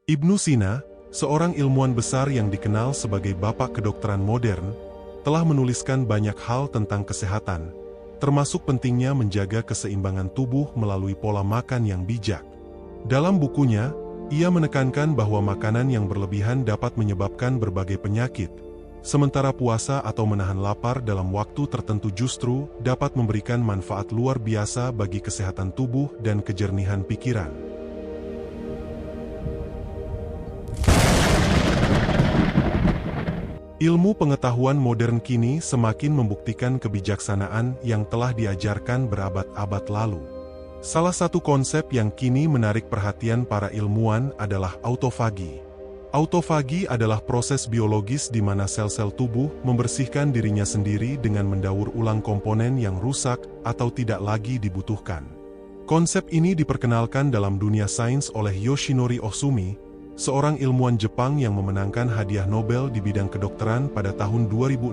Ibnu Sina, seorang ilmuwan besar yang dikenal sebagai bapak kedokteran modern, telah menuliskan banyak hal tentang kesehatan, termasuk pentingnya menjaga keseimbangan tubuh melalui pola makan yang bijak. Dalam bukunya, ia menekankan bahwa makanan yang berlebihan dapat menyebabkan berbagai penyakit, sementara puasa atau menahan lapar dalam waktu tertentu justru dapat memberikan manfaat luar biasa bagi kesehatan tubuh dan kejernihan pikiran. Ilmu pengetahuan modern kini semakin membuktikan kebijaksanaan yang telah diajarkan berabad-abad lalu. Salah satu konsep yang kini menarik perhatian para ilmuwan adalah autofagi. Autofagi adalah proses biologis di mana sel-sel tubuh membersihkan dirinya sendiri dengan mendaur ulang komponen yang rusak atau tidak lagi dibutuhkan. Konsep ini diperkenalkan dalam dunia sains oleh Yoshinori Ohsumi, seorang ilmuwan Jepang yang memenangkan hadiah Nobel di bidang kedokteran pada tahun 2016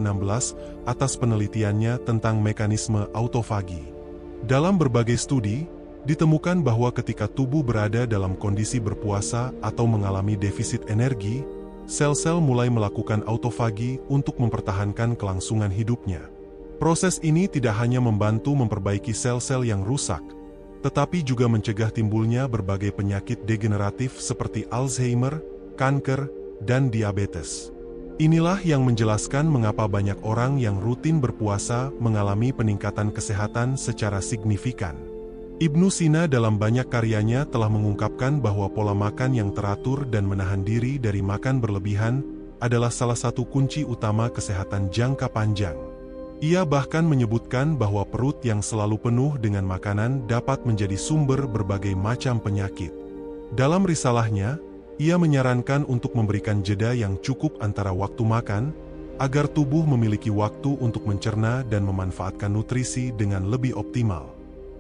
atas penelitiannya tentang mekanisme autofagi. Dalam berbagai studi, ditemukan bahwa ketika tubuh berada dalam kondisi berpuasa atau mengalami defisit energi, sel-sel mulai melakukan autofagi untuk mempertahankan kelangsungan hidupnya. Proses ini tidak hanya membantu memperbaiki sel-sel yang rusak, tetapi juga mencegah timbulnya berbagai penyakit degeneratif seperti Alzheimer, kanker, dan diabetes. Inilah yang menjelaskan mengapa banyak orang yang rutin berpuasa mengalami peningkatan kesehatan secara signifikan. Ibnu Sina dalam banyak karyanya telah mengungkapkan bahwa pola makan yang teratur dan menahan diri dari makan berlebihan adalah salah satu kunci utama kesehatan jangka panjang. Ia bahkan menyebutkan bahwa perut yang selalu penuh dengan makanan dapat menjadi sumber berbagai macam penyakit. Dalam risalahnya, ia menyarankan untuk memberikan jeda yang cukup antara waktu makan, agar tubuh memiliki waktu untuk mencerna dan memanfaatkan nutrisi dengan lebih optimal.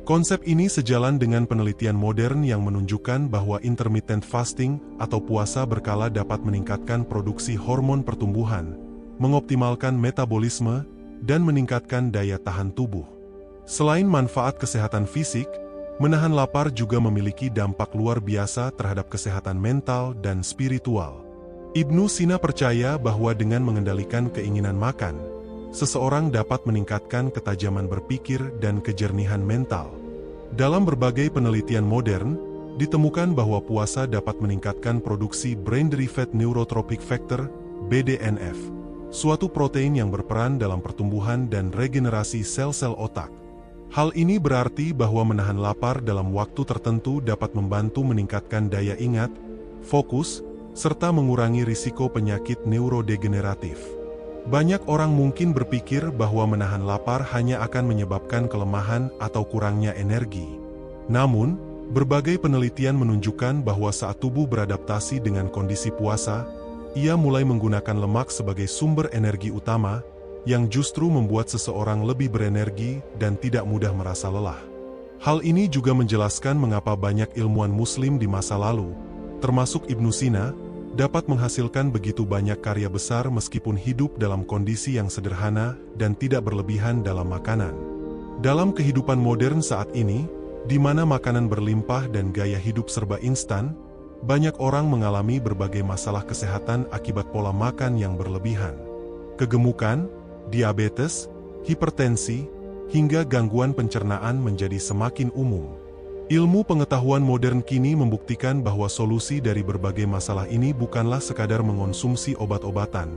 Konsep ini sejalan dengan penelitian modern yang menunjukkan bahwa intermittent fasting atau puasa berkala dapat meningkatkan produksi hormon pertumbuhan, mengoptimalkan metabolisme, dan meningkatkan daya tahan tubuh. Selain manfaat kesehatan fisik, menahan lapar juga memiliki dampak luar biasa terhadap kesehatan mental dan spiritual. Ibnu Sina percaya bahwa dengan mengendalikan keinginan makan, seseorang dapat meningkatkan ketajaman berpikir dan kejernihan mental. Dalam berbagai penelitian modern, ditemukan bahwa puasa dapat meningkatkan produksi Brain-Derived Neurotrophic Factor, BDNF, suatu protein yang berperan dalam pertumbuhan dan regenerasi sel-sel otak. Hal ini berarti bahwa menahan lapar dalam waktu tertentu dapat membantu meningkatkan daya ingat, fokus, serta mengurangi risiko penyakit neurodegeneratif. Banyak orang mungkin berpikir bahwa menahan lapar hanya akan menyebabkan kelemahan atau kurangnya energi. Namun, berbagai penelitian menunjukkan bahwa saat tubuh beradaptasi dengan kondisi puasa, ia mulai menggunakan lemak sebagai sumber energi utama, yang justru membuat seseorang lebih berenergi dan tidak mudah merasa lelah. Hal ini juga menjelaskan mengapa banyak ilmuwan Muslim di masa lalu, termasuk Ibnu Sina, dapat menghasilkan begitu banyak karya besar meskipun hidup dalam kondisi yang sederhana dan tidak berlebihan dalam makanan. Dalam kehidupan modern saat ini, di mana makanan berlimpah dan gaya hidup serba instan, banyak orang mengalami berbagai masalah kesehatan akibat pola makan yang berlebihan. Kegemukan, diabetes, hipertensi, hingga gangguan pencernaan menjadi semakin umum. Ilmu pengetahuan modern kini membuktikan bahwa solusi dari berbagai masalah ini bukanlah sekadar mengonsumsi obat-obatan,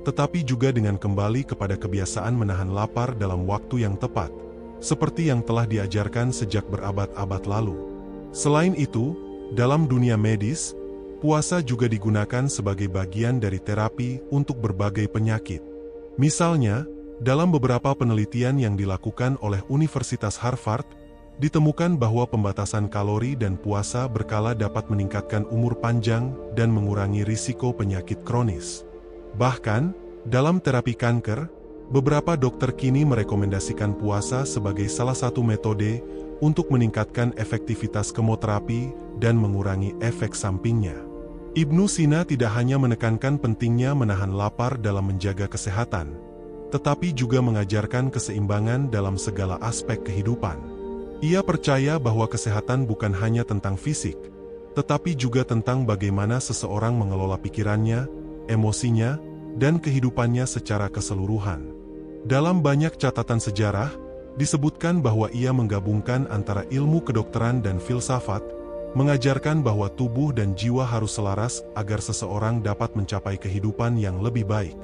tetapi juga dengan kembali kepada kebiasaan menahan lapar dalam waktu yang tepat, seperti yang telah diajarkan sejak berabad-abad lalu. Selain itu, dalam dunia medis, puasa juga digunakan sebagai bagian dari terapi untuk berbagai penyakit. Misalnya, dalam beberapa penelitian yang dilakukan oleh Universitas Harvard, ditemukan bahwa pembatasan kalori dan puasa berkala dapat meningkatkan umur panjang dan mengurangi risiko penyakit kronis. Bahkan, dalam terapi kanker, beberapa dokter kini merekomendasikan puasa sebagai salah satu metode untuk meningkatkan efektivitas kemoterapi dan mengurangi efek sampingnya. Ibnu Sina tidak hanya menekankan pentingnya menahan lapar dalam menjaga kesehatan, tetapi juga mengajarkan keseimbangan dalam segala aspek kehidupan. Ia percaya bahwa kesehatan bukan hanya tentang fisik, tetapi juga tentang bagaimana seseorang mengelola pikirannya, emosinya, dan kehidupannya secara keseluruhan. Dalam banyak catatan sejarah, disebutkan bahwa ia menggabungkan antara ilmu kedokteran dan filsafat, mengajarkan bahwa tubuh dan jiwa harus selaras agar seseorang dapat mencapai kehidupan yang lebih baik.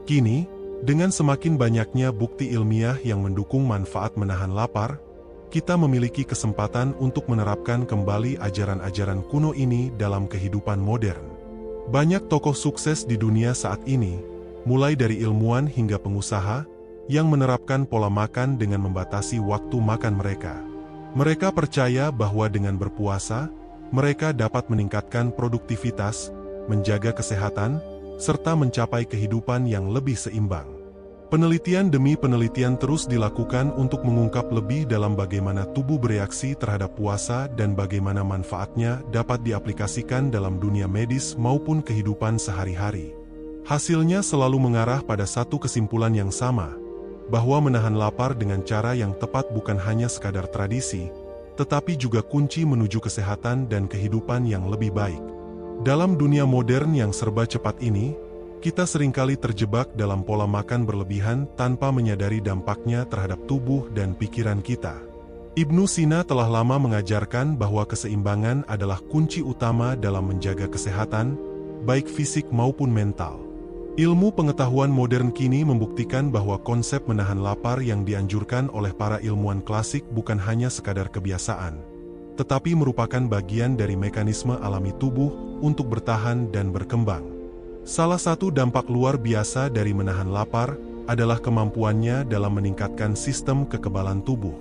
Kini, dengan semakin banyaknya bukti ilmiah yang mendukung manfaat menahan lapar, kita memiliki kesempatan untuk menerapkan kembali ajaran-ajaran kuno ini dalam kehidupan modern. Banyak tokoh sukses di dunia saat ini, mulai dari ilmuwan hingga pengusaha, yang menerapkan pola makan dengan membatasi waktu makan mereka. Mereka percaya bahwa dengan berpuasa, mereka dapat meningkatkan produktivitas, menjaga kesehatan, serta mencapai kehidupan yang lebih seimbang. Penelitian demi penelitian terus dilakukan untuk mengungkap lebih dalam bagaimana tubuh bereaksi terhadap puasa dan bagaimana manfaatnya dapat diaplikasikan dalam dunia medis maupun kehidupan sehari-hari. Hasilnya selalu mengarah pada satu kesimpulan yang sama, bahwa menahan lapar dengan cara yang tepat bukan hanya sekadar tradisi, tetapi juga kunci menuju kesehatan dan kehidupan yang lebih baik. Dalam dunia modern yang serba cepat ini, kita seringkali terjebak dalam pola makan berlebihan tanpa menyadari dampaknya terhadap tubuh dan pikiran kita. Ibnu Sina telah lama mengajarkan bahwa keseimbangan adalah kunci utama dalam menjaga kesehatan, baik fisik maupun mental. Ilmu pengetahuan modern kini membuktikan bahwa konsep menahan lapar yang dianjurkan oleh para ilmuwan klasik bukan hanya sekadar kebiasaan, tetapi merupakan bagian dari mekanisme alami tubuh untuk bertahan dan berkembang. Salah satu dampak luar biasa dari menahan lapar adalah kemampuannya dalam meningkatkan sistem kekebalan tubuh.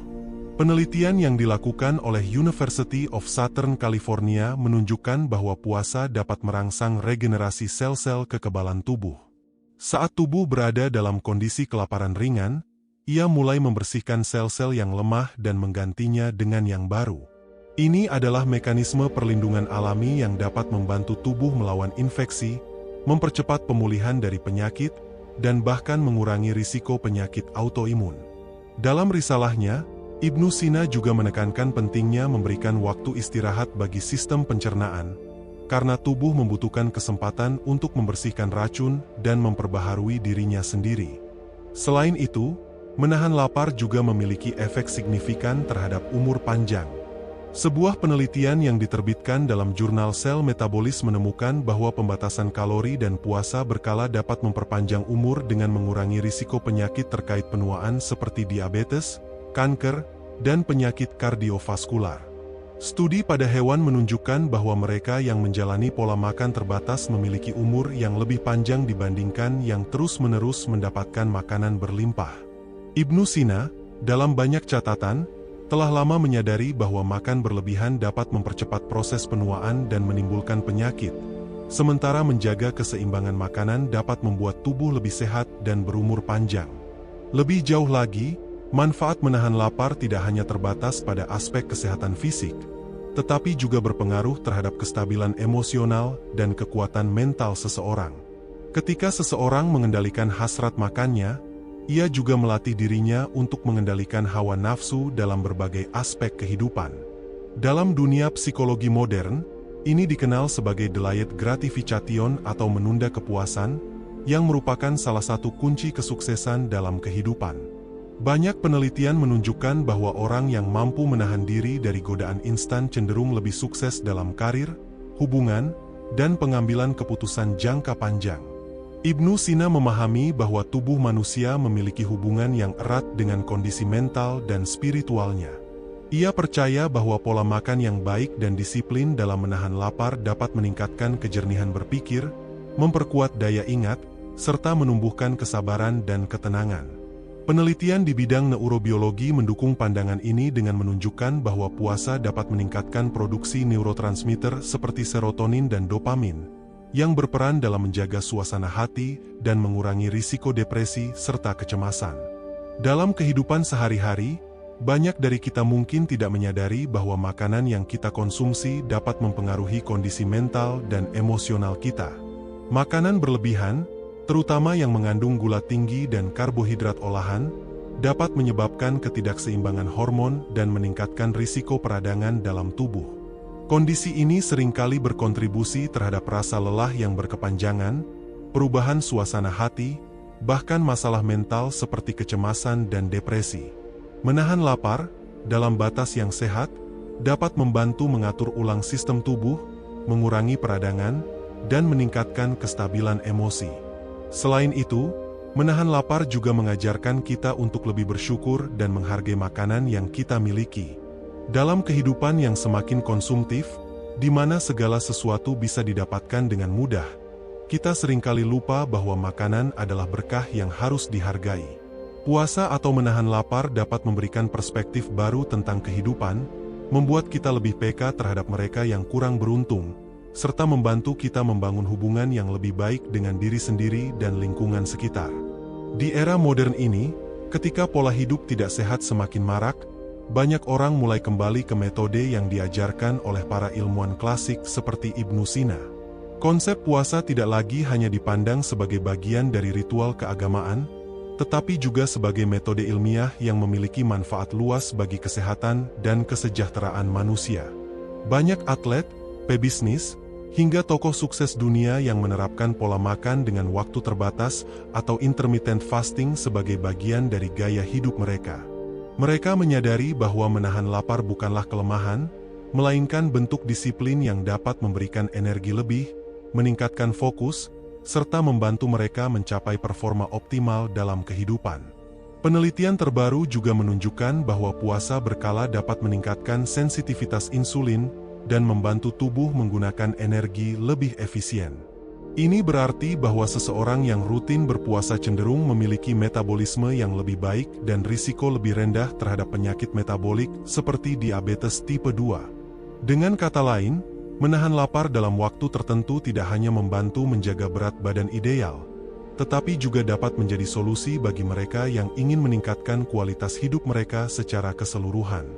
Penelitian yang dilakukan oleh University of Southern California menunjukkan bahwa puasa dapat merangsang regenerasi sel-sel kekebalan tubuh. Saat tubuh berada dalam kondisi kelaparan ringan, ia mulai membersihkan sel-sel yang lemah dan menggantinya dengan yang baru. Ini adalah mekanisme perlindungan alami yang dapat membantu tubuh melawan infeksi, mempercepat pemulihan dari penyakit, dan bahkan mengurangi risiko penyakit autoimun. Dalam risalahnya, Ibnu Sina juga menekankan pentingnya memberikan waktu istirahat bagi sistem pencernaan, karena tubuh membutuhkan kesempatan untuk membersihkan racun dan memperbaharui dirinya sendiri. Selain itu, menahan lapar juga memiliki efek signifikan terhadap umur panjang. Sebuah penelitian yang diterbitkan dalam jurnal Sel Metabolis menemukan bahwa pembatasan kalori dan puasa berkala dapat memperpanjang umur dengan mengurangi risiko penyakit terkait penuaan seperti diabetes, kanker, dan penyakit kardiovaskular. Studi pada hewan menunjukkan bahwa mereka yang menjalani pola makan terbatas memiliki umur yang lebih panjang dibandingkan yang terus-menerus mendapatkan makanan berlimpah. Ibnu Sina, dalam banyak catatan, telah lama menyadari bahwa makan berlebihan dapat mempercepat proses penuaan dan menimbulkan penyakit, sementara menjaga keseimbangan makanan dapat membuat tubuh lebih sehat dan berumur panjang. Lebih jauh lagi, manfaat menahan lapar tidak hanya terbatas pada aspek kesehatan fisik, tetapi juga berpengaruh terhadap kestabilan emosional dan kekuatan mental seseorang. Ketika seseorang mengendalikan hasrat makannya, ia juga melatih dirinya untuk mengendalikan hawa nafsu dalam berbagai aspek kehidupan. Dalam dunia psikologi modern, ini dikenal sebagai delayed gratification atau menunda kepuasan, yang merupakan salah satu kunci kesuksesan dalam kehidupan. Banyak penelitian menunjukkan bahwa orang yang mampu menahan diri dari godaan instan cenderung lebih sukses dalam karir, hubungan, dan pengambilan keputusan jangka panjang. Ibnu Sina memahami bahwa tubuh manusia memiliki hubungan yang erat dengan kondisi mental dan spiritualnya. Ia percaya bahwa pola makan yang baik dan disiplin dalam menahan lapar dapat meningkatkan kejernihan berpikir, memperkuat daya ingat, serta menumbuhkan kesabaran dan ketenangan. Penelitian di bidang neurobiologi mendukung pandangan ini dengan menunjukkan bahwa puasa dapat meningkatkan produksi neurotransmitter seperti serotonin dan dopamin, yang berperan dalam menjaga suasana hati dan mengurangi risiko depresi serta kecemasan. Dalam kehidupan sehari-hari, banyak dari kita mungkin tidak menyadari bahwa makanan yang kita konsumsi dapat mempengaruhi kondisi mental dan emosional kita. Makanan berlebihan, terutama yang mengandung gula tinggi dan karbohidrat olahan, dapat menyebabkan ketidakseimbangan hormon dan meningkatkan risiko peradangan dalam tubuh. Kondisi ini seringkali berkontribusi terhadap rasa lelah yang berkepanjangan, perubahan suasana hati, bahkan masalah mental seperti kecemasan dan depresi. Menahan lapar, dalam batas yang sehat, dapat membantu mengatur ulang sistem tubuh, mengurangi peradangan, dan meningkatkan kestabilan emosi. Selain itu, menahan lapar juga mengajarkan kita untuk lebih bersyukur dan menghargai makanan yang kita miliki. Dalam kehidupan yang semakin konsumtif, di mana segala sesuatu bisa didapatkan dengan mudah, kita seringkali lupa bahwa makanan adalah berkah yang harus dihargai. Puasa atau menahan lapar dapat memberikan perspektif baru tentang kehidupan, membuat kita lebih peka terhadap mereka yang kurang beruntung, serta membantu kita membangun hubungan yang lebih baik dengan diri sendiri dan lingkungan sekitar. Di era modern ini, ketika pola hidup tidak sehat semakin marak, banyak orang mulai kembali ke metode yang diajarkan oleh para ilmuwan klasik seperti Ibnu Sina. Konsep puasa tidak lagi hanya dipandang sebagai bagian dari ritual keagamaan, tetapi juga sebagai metode ilmiah yang memiliki manfaat luas bagi kesehatan dan kesejahteraan manusia. Banyak atlet, pebisnis, hingga tokoh sukses dunia yang menerapkan pola makan dengan waktu terbatas atau intermittent fasting sebagai bagian dari gaya hidup mereka. Mereka menyadari bahwa menahan lapar bukanlah kelemahan, melainkan bentuk disiplin yang dapat memberikan energi lebih, meningkatkan fokus, serta membantu mereka mencapai performa optimal dalam kehidupan. Penelitian terbaru juga menunjukkan bahwa puasa berkala dapat meningkatkan sensitivitas insulin dan membantu tubuh menggunakan energi lebih efisien. Ini berarti bahwa seseorang yang rutin berpuasa cenderung memiliki metabolisme yang lebih baik dan risiko lebih rendah terhadap penyakit metabolik seperti diabetes tipe 2. Dengan kata lain, menahan lapar dalam waktu tertentu tidak hanya membantu menjaga berat badan ideal, tetapi juga dapat menjadi solusi bagi mereka yang ingin meningkatkan kualitas hidup mereka secara keseluruhan.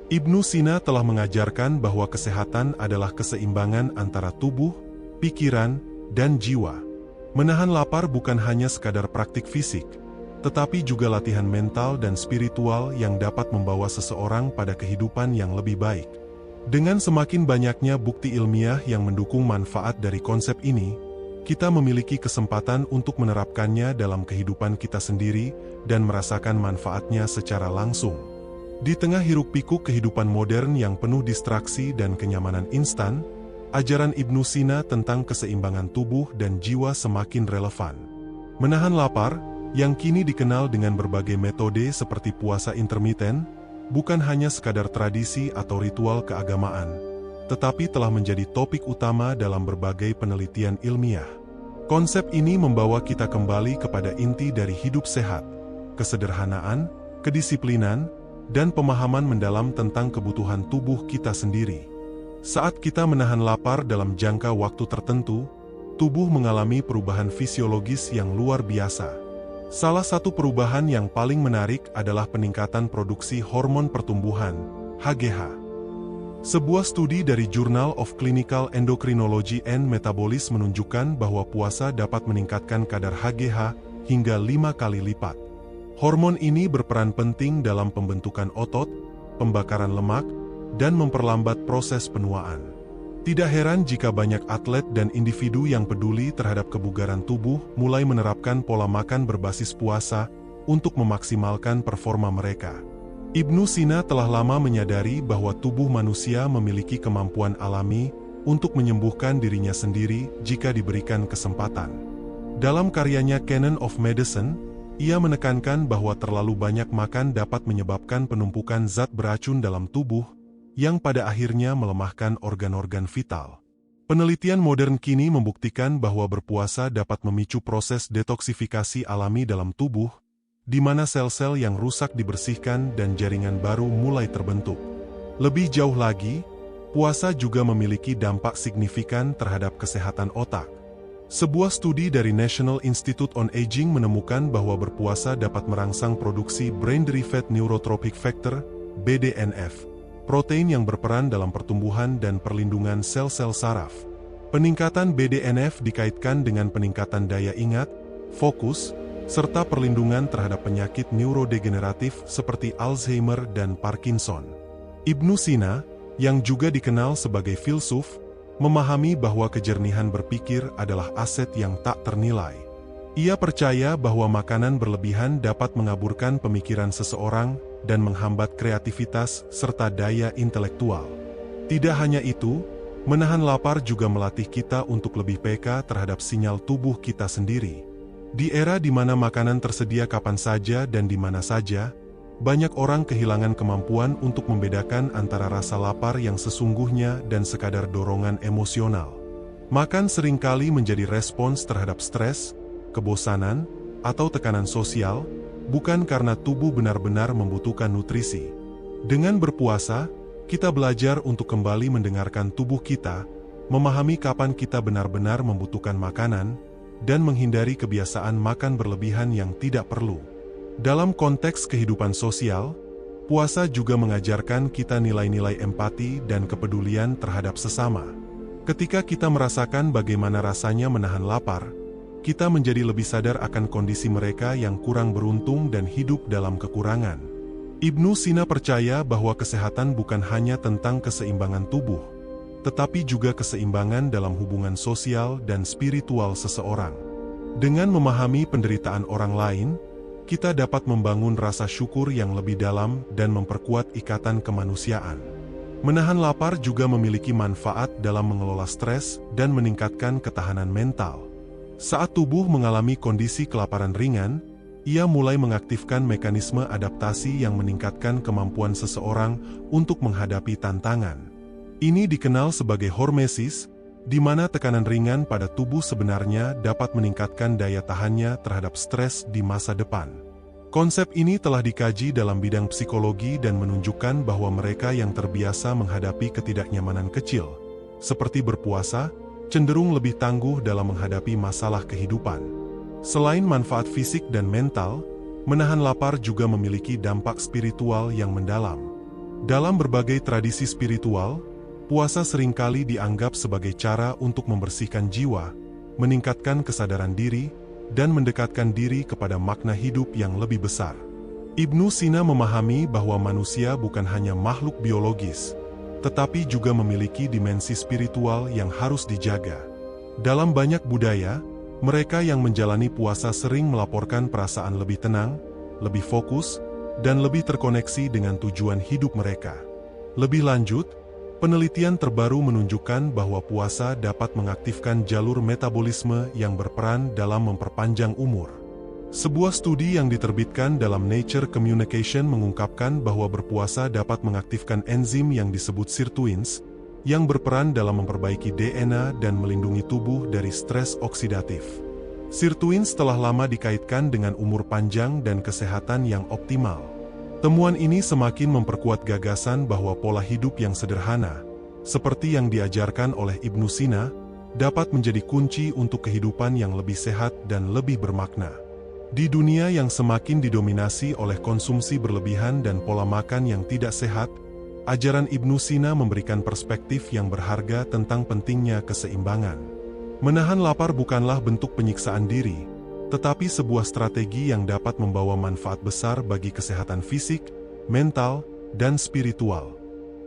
Ibnu Sina telah mengajarkan bahwa kesehatan adalah keseimbangan antara tubuh, pikiran, dan jiwa. Menahan lapar bukan hanya sekadar praktik fisik, tetapi juga latihan mental dan spiritual yang dapat membawa seseorang pada kehidupan yang lebih baik. Dengan semakin banyaknya bukti ilmiah yang mendukung manfaat dari konsep ini, kita memiliki kesempatan untuk menerapkannya dalam kehidupan kita sendiri dan merasakan manfaatnya secara langsung. Di tengah hiruk-pikuk kehidupan modern yang penuh distraksi dan kenyamanan instan, ajaran Ibnu Sina tentang keseimbangan tubuh dan jiwa semakin relevan. Menahan lapar, yang kini dikenal dengan berbagai metode seperti puasa intermiten, bukan hanya sekadar tradisi atau ritual keagamaan, tetapi telah menjadi topik utama dalam berbagai penelitian ilmiah. Konsep ini membawa kita kembali kepada inti dari hidup sehat, kesederhanaan, kedisiplinan, dan pemahaman mendalam tentang kebutuhan tubuh kita sendiri. Saat kita menahan lapar dalam jangka waktu tertentu, tubuh mengalami perubahan fisiologis yang luar biasa. Salah satu perubahan yang paling menarik adalah peningkatan produksi hormon pertumbuhan, HGH. Sebuah studi dari Journal of Clinical Endocrinology and Metabolism menunjukkan bahwa puasa dapat meningkatkan kadar HGH hingga 5 kali lipat. Hormon ini berperan penting dalam pembentukan otot, pembakaran lemak, dan memperlambat proses penuaan. Tidak heran jika banyak atlet dan individu yang peduli terhadap kebugaran tubuh mulai menerapkan pola makan berbasis puasa untuk memaksimalkan performa mereka. Ibnu Sina telah lama menyadari bahwa tubuh manusia memiliki kemampuan alami untuk menyembuhkan dirinya sendiri jika diberikan kesempatan. Dalam karyanya Canon of Medicine, ia menekankan bahwa terlalu banyak makan dapat menyebabkan penumpukan zat beracun dalam tubuh, yang pada akhirnya melemahkan organ-organ vital. Penelitian modern kini membuktikan bahwa berpuasa dapat memicu proses detoksifikasi alami dalam tubuh, di mana sel-sel yang rusak dibersihkan dan jaringan baru mulai terbentuk. Lebih jauh lagi, puasa juga memiliki dampak signifikan terhadap kesehatan otak. Sebuah studi dari National Institute on Aging menemukan bahwa berpuasa dapat merangsang produksi Brain-Derived Neurotrophic Factor, BDNF, protein yang berperan dalam pertumbuhan dan perlindungan sel-sel saraf. Peningkatan BDNF dikaitkan dengan peningkatan daya ingat, fokus, serta perlindungan terhadap penyakit neurodegeneratif seperti Alzheimer dan Parkinson. Ibnu Sina, yang juga dikenal sebagai filsuf, memahami bahwa kejernihan berpikir adalah aset yang tak ternilai. Ia percaya bahwa makanan berlebihan dapat mengaburkan pemikiran seseorang dan menghambat kreativitas serta daya intelektual. Tidak hanya itu, menahan lapar juga melatih kita untuk lebih peka terhadap sinyal tubuh kita sendiri. Di era di mana makanan tersedia kapan saja dan di mana saja, banyak orang kehilangan kemampuan untuk membedakan antara rasa lapar yang sesungguhnya dan sekadar dorongan emosional. Makan seringkali menjadi respons terhadap stres, kebosanan, atau tekanan sosial, bukan karena tubuh benar-benar membutuhkan nutrisi. Dengan berpuasa, kita belajar untuk kembali mendengarkan tubuh kita, memahami kapan kita benar-benar membutuhkan makanan, dan menghindari kebiasaan makan berlebihan yang tidak perlu. Dalam konteks kehidupan sosial, puasa juga mengajarkan kita nilai-nilai empati dan kepedulian terhadap sesama. Ketika kita merasakan bagaimana rasanya menahan lapar, kita menjadi lebih sadar akan kondisi mereka yang kurang beruntung dan hidup dalam kekurangan. Ibnu Sina percaya bahwa kesehatan bukan hanya tentang keseimbangan tubuh, tetapi juga keseimbangan dalam hubungan sosial dan spiritual seseorang. Dengan memahami penderitaan orang lain, kita dapat membangun rasa syukur yang lebih dalam dan memperkuat ikatan kemanusiaan. Menahan lapar juga memiliki manfaat dalam mengelola stres dan meningkatkan ketahanan mental. Saat tubuh mengalami kondisi kelaparan ringan, ia mulai mengaktifkan mekanisme adaptasi yang meningkatkan kemampuan seseorang untuk menghadapi tantangan. Ini dikenal sebagai hormesis, di mana tekanan ringan pada tubuh sebenarnya dapat meningkatkan daya tahannya terhadap stres di masa depan. Konsep ini telah dikaji dalam bidang psikologi dan menunjukkan bahwa mereka yang terbiasa menghadapi ketidaknyamanan kecil, seperti berpuasa, cenderung lebih tangguh dalam menghadapi masalah kehidupan. Selain manfaat fisik dan mental, menahan lapar juga memiliki dampak spiritual yang mendalam. Dalam berbagai tradisi spiritual, puasa seringkali dianggap sebagai cara untuk membersihkan jiwa, meningkatkan kesadaran diri, dan mendekatkan diri kepada makna hidup yang lebih besar. Ibnu Sina memahami bahwa manusia bukan hanya makhluk biologis, tetapi juga memiliki dimensi spiritual yang harus dijaga. Dalam banyak budaya, mereka yang menjalani puasa sering melaporkan perasaan lebih tenang, lebih fokus, dan lebih terkoneksi dengan tujuan hidup mereka. Lebih lanjut, penelitian terbaru menunjukkan bahwa puasa dapat mengaktifkan jalur metabolisme yang berperan dalam memperpanjang umur. Sebuah studi yang diterbitkan dalam Nature Communication mengungkapkan bahwa berpuasa dapat mengaktifkan enzim yang disebut sirtuins, yang berperan dalam memperbaiki DNA dan melindungi tubuh dari stres oksidatif. Sirtuins telah lama dikaitkan dengan umur panjang dan kesehatan yang optimal. Temuan ini semakin memperkuat gagasan bahwa pola hidup yang sederhana, seperti yang diajarkan oleh Ibnu Sina, dapat menjadi kunci untuk kehidupan yang lebih sehat dan lebih bermakna. Di dunia yang semakin didominasi oleh konsumsi berlebihan dan pola makan yang tidak sehat, ajaran Ibnu Sina memberikan perspektif yang berharga tentang pentingnya keseimbangan. Menahan lapar bukanlah bentuk penyiksaan diri, tetapi sebuah strategi yang dapat membawa manfaat besar bagi kesehatan fisik, mental, dan spiritual.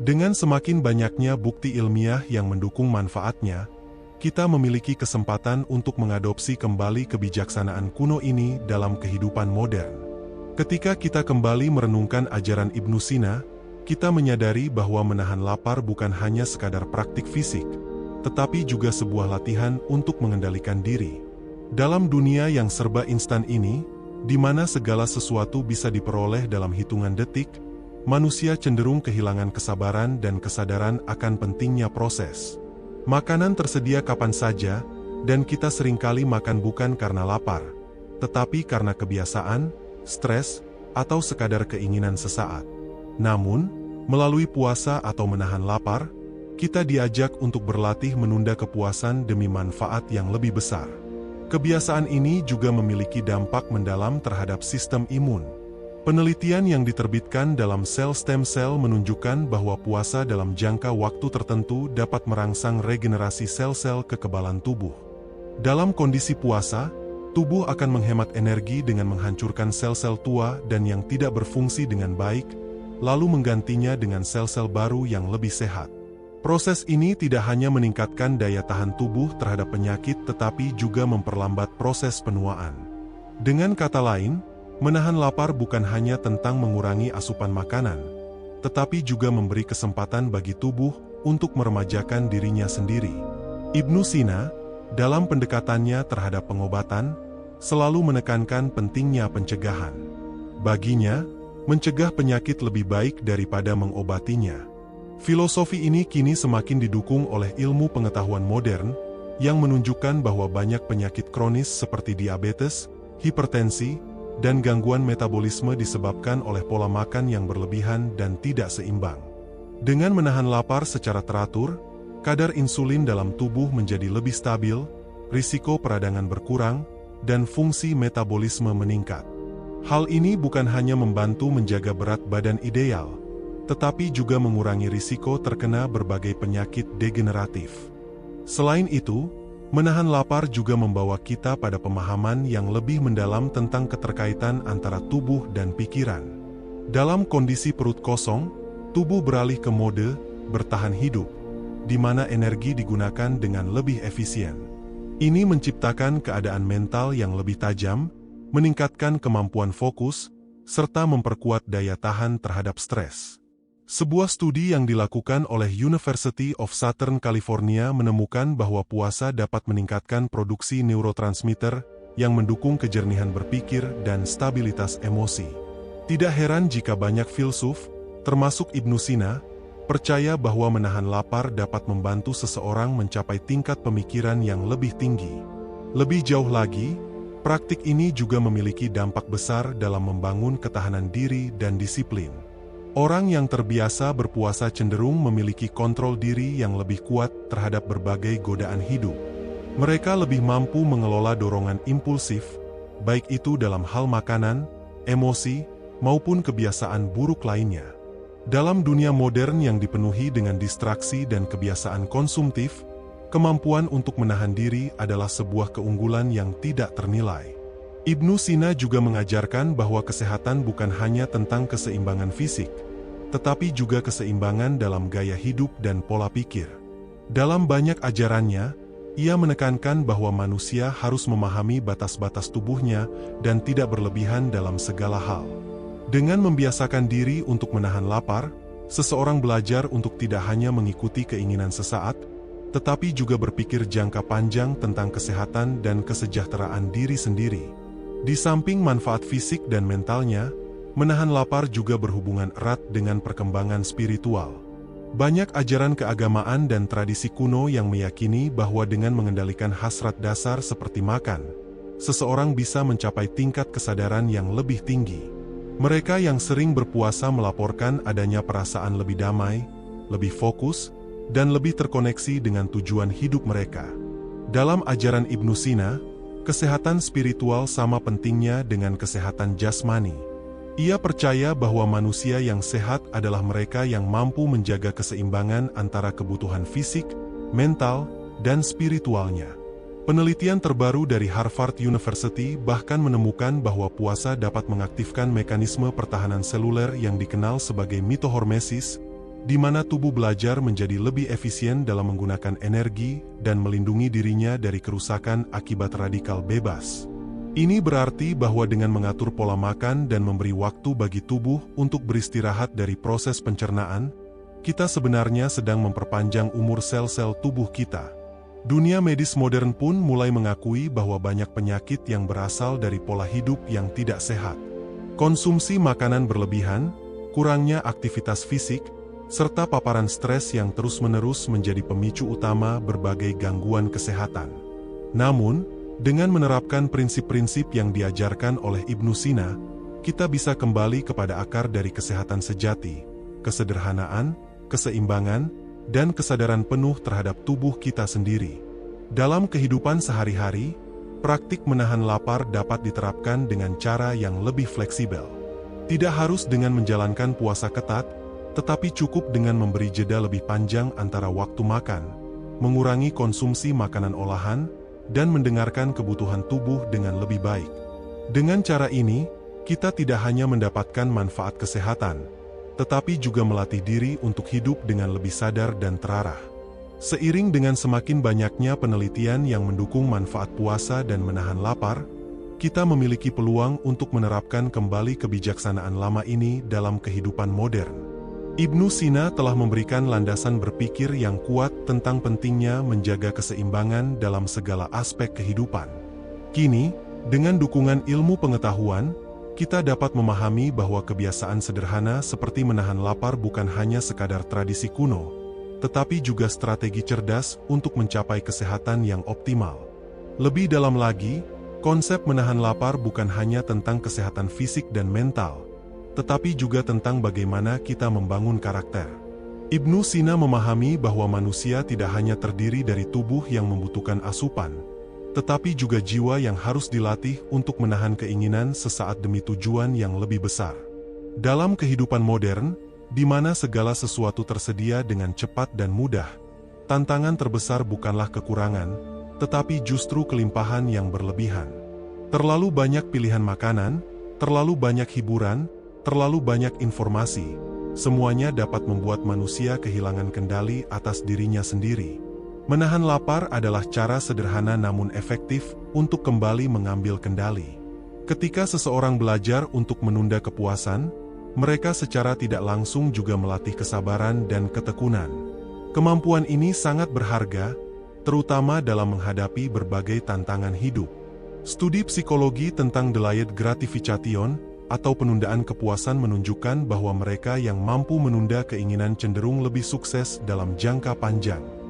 Dengan semakin banyaknya bukti ilmiah yang mendukung manfaatnya, kita memiliki kesempatan untuk mengadopsi kembali kebijaksanaan kuno ini dalam kehidupan modern. Ketika kita kembali merenungkan ajaran Ibnu Sina, kita menyadari bahwa menahan lapar bukan hanya sekadar praktik fisik, tetapi juga sebuah latihan untuk mengendalikan diri. Dalam dunia yang serba instan ini, di mana segala sesuatu bisa diperoleh dalam hitungan detik, manusia cenderung kehilangan kesabaran dan kesadaran akan pentingnya proses. Makanan tersedia kapan saja, dan kita seringkali makan bukan karena lapar, tetapi karena kebiasaan, stres, atau sekadar keinginan sesaat. Namun, melalui puasa atau menahan lapar, kita diajak untuk berlatih menunda kepuasan demi manfaat yang lebih besar. Kebiasaan ini juga memiliki dampak mendalam terhadap sistem imun. Penelitian yang diterbitkan dalam sel stem cell menunjukkan bahwa puasa dalam jangka waktu tertentu dapat merangsang regenerasi sel-sel kekebalan tubuh. Dalam kondisi puasa, tubuh akan menghemat energi dengan menghancurkan sel-sel tua dan yang tidak berfungsi dengan baik, lalu menggantinya dengan sel-sel baru yang lebih sehat. Proses ini tidak hanya meningkatkan daya tahan tubuh terhadap penyakit tetapi juga memperlambat proses penuaan. Dengan kata lain, menahan lapar bukan hanya tentang mengurangi asupan makanan, tetapi juga memberi kesempatan bagi tubuh untuk meremajakan dirinya sendiri. Ibnu Sina, dalam pendekatannya terhadap pengobatan, selalu menekankan pentingnya pencegahan. Baginya, mencegah penyakit lebih baik daripada mengobatinya. Filosofi ini kini semakin didukung oleh ilmu pengetahuan modern, yang menunjukkan bahwa banyak penyakit kronis seperti diabetes, hipertensi, dan gangguan metabolisme disebabkan oleh pola makan yang berlebihan dan tidak seimbang. Dengan menahan lapar secara teratur, kadar insulin dalam tubuh menjadi lebih stabil, risiko peradangan berkurang, dan fungsi metabolisme meningkat. Hal ini bukan hanya membantu menjaga berat badan ideal, tetapi juga mengurangi risiko terkena berbagai penyakit degeneratif. Selain itu, menahan lapar juga membawa kita pada pemahaman yang lebih mendalam tentang keterkaitan antara tubuh dan pikiran. Dalam kondisi perut kosong, tubuh beralih ke mode bertahan hidup, di mana energi digunakan dengan lebih efisien. Ini menciptakan keadaan mental yang lebih tajam, meningkatkan kemampuan fokus, serta memperkuat daya tahan terhadap stres. Sebuah studi yang dilakukan oleh University of Southern California menemukan bahwa puasa dapat meningkatkan produksi neurotransmitter yang mendukung kejernihan berpikir dan stabilitas emosi. Tidak heran jika banyak filsuf, termasuk Ibnu Sina, percaya bahwa menahan lapar dapat membantu seseorang mencapai tingkat pemikiran yang lebih tinggi. Lebih jauh lagi, praktik ini juga memiliki dampak besar dalam membangun ketahanan diri dan disiplin. Orang yang terbiasa berpuasa cenderung memiliki kontrol diri yang lebih kuat terhadap berbagai godaan hidup. Mereka lebih mampu mengelola dorongan impulsif, baik itu dalam hal makanan, emosi, maupun kebiasaan buruk lainnya. Dalam dunia modern yang dipenuhi dengan distraksi dan kebiasaan konsumtif, kemampuan untuk menahan diri adalah sebuah keunggulan yang tidak ternilai. Ibnu Sina juga mengajarkan bahwa kesehatan bukan hanya tentang keseimbangan fisik, tetapi juga keseimbangan dalam gaya hidup dan pola pikir. Dalam banyak ajarannya, ia menekankan bahwa manusia harus memahami batas-batas tubuhnya dan tidak berlebihan dalam segala hal. Dengan membiasakan diri untuk menahan lapar, seseorang belajar untuk tidak hanya mengikuti keinginan sesaat, tetapi juga berpikir jangka panjang tentang kesehatan dan kesejahteraan diri sendiri. Di samping manfaat fisik dan mentalnya, menahan lapar juga berhubungan erat dengan perkembangan spiritual. Banyak ajaran keagamaan dan tradisi kuno yang meyakini bahwa dengan mengendalikan hasrat dasar seperti makan, seseorang bisa mencapai tingkat kesadaran yang lebih tinggi. Mereka yang sering berpuasa melaporkan adanya perasaan lebih damai, lebih fokus, dan lebih terkoneksi dengan tujuan hidup mereka. Dalam ajaran Ibnu Sina, kesehatan spiritual sama pentingnya dengan kesehatan jasmani. Ia percaya bahwa manusia yang sehat adalah mereka yang mampu menjaga keseimbangan antara kebutuhan fisik, mental, dan spiritualnya. Penelitian terbaru dari Harvard University bahkan menemukan bahwa puasa dapat mengaktifkan mekanisme pertahanan seluler yang dikenal sebagai mitohormesis, di mana tubuh belajar menjadi lebih efisien dalam menggunakan energi dan melindungi dirinya dari kerusakan akibat radikal bebas. Ini berarti bahwa dengan mengatur pola makan dan memberi waktu bagi tubuh untuk beristirahat dari proses pencernaan, kita sebenarnya sedang memperpanjang umur sel-sel tubuh kita. Dunia medis modern pun mulai mengakui bahwa banyak penyakit yang berasal dari pola hidup yang tidak sehat. Konsumsi makanan berlebihan, kurangnya aktivitas fisik, serta paparan stres yang terus-menerus menjadi pemicu utama berbagai gangguan kesehatan. Namun, dengan menerapkan prinsip-prinsip yang diajarkan oleh Ibnu Sina, kita bisa kembali kepada akar dari kesehatan sejati, kesederhanaan, keseimbangan, dan kesadaran penuh terhadap tubuh kita sendiri. Dalam kehidupan sehari-hari, praktik menahan lapar dapat diterapkan dengan cara yang lebih fleksibel. Tidak harus dengan menjalankan puasa ketat, tetapi cukup dengan memberi jeda lebih panjang antara waktu makan, mengurangi konsumsi makanan olahan, dan mendengarkan kebutuhan tubuh dengan lebih baik. Dengan cara ini, kita tidak hanya mendapatkan manfaat kesehatan, tetapi juga melatih diri untuk hidup dengan lebih sadar dan terarah. Seiring dengan semakin banyaknya penelitian yang mendukung manfaat puasa dan menahan lapar, kita memiliki peluang untuk menerapkan kembali kebijaksanaan lama ini dalam kehidupan modern. Ibnu Sina telah memberikan landasan berpikir yang kuat tentang pentingnya menjaga keseimbangan dalam segala aspek kehidupan. Kini, dengan dukungan ilmu pengetahuan, kita dapat memahami bahwa kebiasaan sederhana seperti menahan lapar bukan hanya sekadar tradisi kuno, tetapi juga strategi cerdas untuk mencapai kesehatan yang optimal. Lebih dalam lagi, konsep menahan lapar bukan hanya tentang kesehatan fisik dan mental, tetapi juga tentang bagaimana kita membangun karakter. Ibnu Sina memahami bahwa manusia tidak hanya terdiri dari tubuh yang membutuhkan asupan, tetapi juga jiwa yang harus dilatih untuk menahan keinginan sesaat demi tujuan yang lebih besar. Dalam kehidupan modern, di mana segala sesuatu tersedia dengan cepat dan mudah, tantangan terbesar bukanlah kekurangan, tetapi justru kelimpahan yang berlebihan. Terlalu banyak pilihan makanan, terlalu banyak hiburan, terlalu banyak informasi, semuanya dapat membuat manusia kehilangan kendali atas dirinya sendiri. Menahan lapar adalah cara sederhana namun efektif untuk kembali mengambil kendali. Ketika seseorang belajar untuk menunda kepuasan, mereka secara tidak langsung juga melatih kesabaran dan ketekunan. Kemampuan ini sangat berharga, terutama dalam menghadapi berbagai tantangan hidup. Studi psikologi tentang delayed gratification atau penundaan kepuasan menunjukkan bahwa mereka yang mampu menunda keinginan cenderung lebih sukses dalam jangka panjang.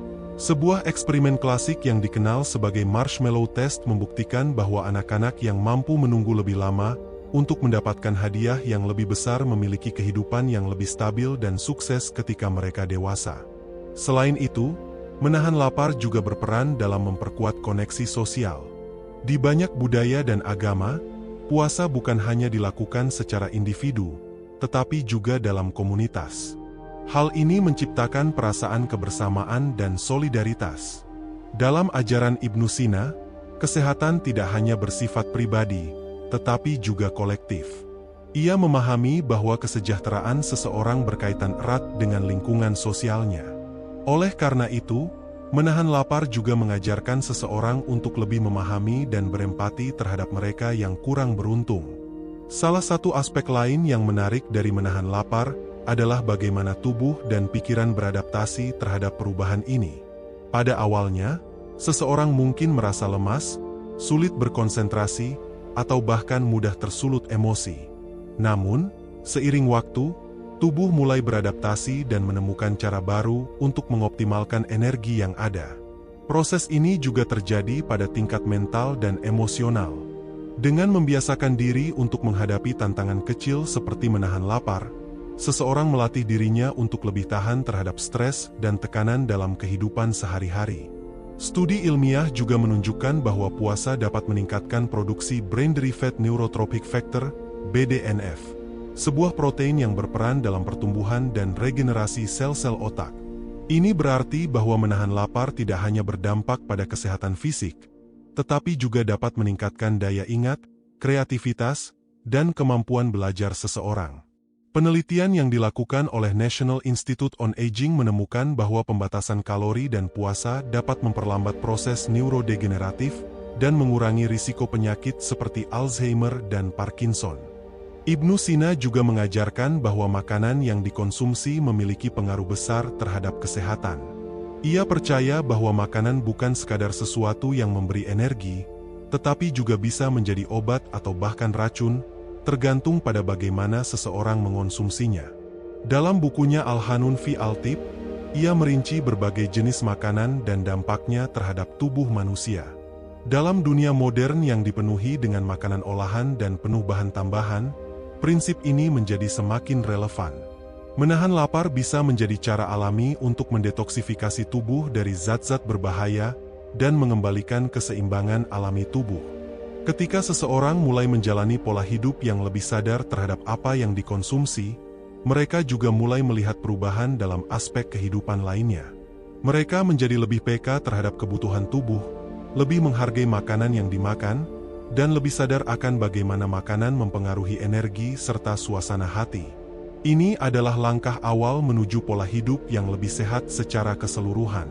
Sebuah eksperimen klasik yang dikenal sebagai marshmallow test membuktikan bahwa anak-anak yang mampu menunggu lebih lama untuk mendapatkan hadiah yang lebih besar memiliki kehidupan yang lebih stabil dan sukses ketika mereka dewasa. Selain itu, menahan lapar juga berperan dalam memperkuat koneksi sosial. Di banyak budaya dan agama, puasa bukan hanya dilakukan secara individu, tetapi juga dalam komunitas. Hal ini menciptakan perasaan kebersamaan dan solidaritas. Dalam ajaran Ibnu Sina, kesehatan tidak hanya bersifat pribadi, tetapi juga kolektif. Ia memahami bahwa kesejahteraan seseorang berkaitan erat dengan lingkungan sosialnya. Oleh karena itu, menahan lapar juga mengajarkan seseorang untuk lebih memahami dan berempati terhadap mereka yang kurang beruntung. Salah satu aspek lain yang menarik dari menahan lapar adalah bagaimana tubuh dan pikiran beradaptasi terhadap perubahan ini. Pada awalnya, seseorang mungkin merasa lemas, sulit berkonsentrasi, atau bahkan mudah tersulut emosi. Namun, seiring waktu, tubuh mulai beradaptasi dan menemukan cara baru untuk mengoptimalkan energi yang ada. Proses ini juga terjadi pada tingkat mental dan emosional. Dengan membiasakan diri untuk menghadapi tantangan kecil seperti menahan lapar, seseorang melatih dirinya untuk lebih tahan terhadap stres dan tekanan dalam kehidupan sehari-hari. Studi ilmiah juga menunjukkan bahwa puasa dapat meningkatkan produksi Brain-Derived Neurotrophic Factor, BDNF. Sebuah protein yang berperan dalam pertumbuhan dan regenerasi sel-sel otak. Ini berarti bahwa menahan lapar tidak hanya berdampak pada kesehatan fisik, tetapi juga dapat meningkatkan daya ingat, kreativitas, dan kemampuan belajar seseorang. Penelitian yang dilakukan oleh National Institute on Aging menemukan bahwa pembatasan kalori dan puasa dapat memperlambat proses neurodegeneratif dan mengurangi risiko penyakit seperti Alzheimer dan Parkinson. Ibnu Sina juga mengajarkan bahwa makanan yang dikonsumsi memiliki pengaruh besar terhadap kesehatan. Ia percaya bahwa makanan bukan sekadar sesuatu yang memberi energi, tetapi juga bisa menjadi obat atau bahkan racun, tergantung pada bagaimana seseorang mengonsumsinya. Dalam bukunya Al-Hanun fi Al-Tib, ia merinci berbagai jenis makanan dan dampaknya terhadap tubuh manusia. Dalam dunia modern yang dipenuhi dengan makanan olahan dan penuh bahan tambahan, prinsip ini menjadi semakin relevan. Menahan lapar bisa menjadi cara alami untuk mendetoksifikasi tubuh dari zat-zat berbahaya dan mengembalikan keseimbangan alami tubuh. Ketika seseorang mulai menjalani pola hidup yang lebih sadar terhadap apa yang dikonsumsi, mereka juga mulai melihat perubahan dalam aspek kehidupan lainnya. Mereka menjadi lebih peka terhadap kebutuhan tubuh, lebih menghargai makanan yang dimakan, dan lebih sadar akan bagaimana makanan mempengaruhi energi serta suasana hati. Ini adalah langkah awal menuju pola hidup yang lebih sehat secara keseluruhan.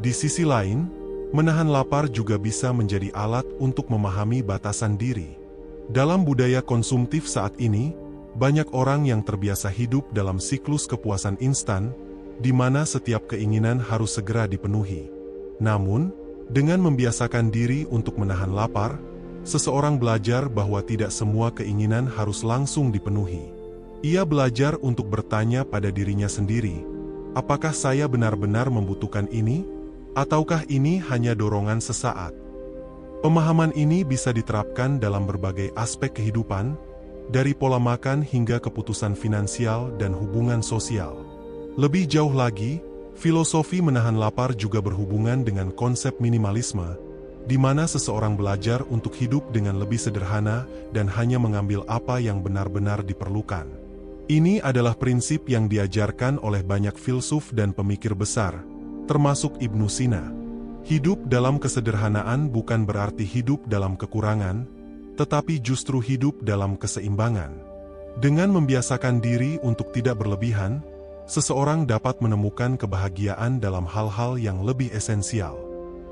Di sisi lain, menahan lapar juga bisa menjadi alat untuk memahami batasan diri. Dalam budaya konsumtif saat ini, banyak orang yang terbiasa hidup dalam siklus kepuasan instan, di mana setiap keinginan harus segera dipenuhi. Namun, dengan membiasakan diri untuk menahan lapar, seseorang belajar bahwa tidak semua keinginan harus langsung dipenuhi. Ia belajar untuk bertanya pada dirinya sendiri, apakah saya benar-benar membutuhkan ini? Ataukah ini hanya dorongan sesaat? Pemahaman ini bisa diterapkan dalam berbagai aspek kehidupan, dari pola makan hingga keputusan finansial dan hubungan sosial. Lebih jauh lagi, filosofi menahan lapar juga berhubungan dengan konsep minimalisme, di mana seseorang belajar untuk hidup dengan lebih sederhana dan hanya mengambil apa yang benar-benar diperlukan. Ini adalah prinsip yang diajarkan oleh banyak filsuf dan pemikir besar, termasuk Ibnu Sina. Hidup dalam kesederhanaan bukan berarti hidup dalam kekurangan, tetapi justru hidup dalam keseimbangan. Dengan membiasakan diri untuk tidak berlebihan, seseorang dapat menemukan kebahagiaan dalam hal-hal yang lebih esensial.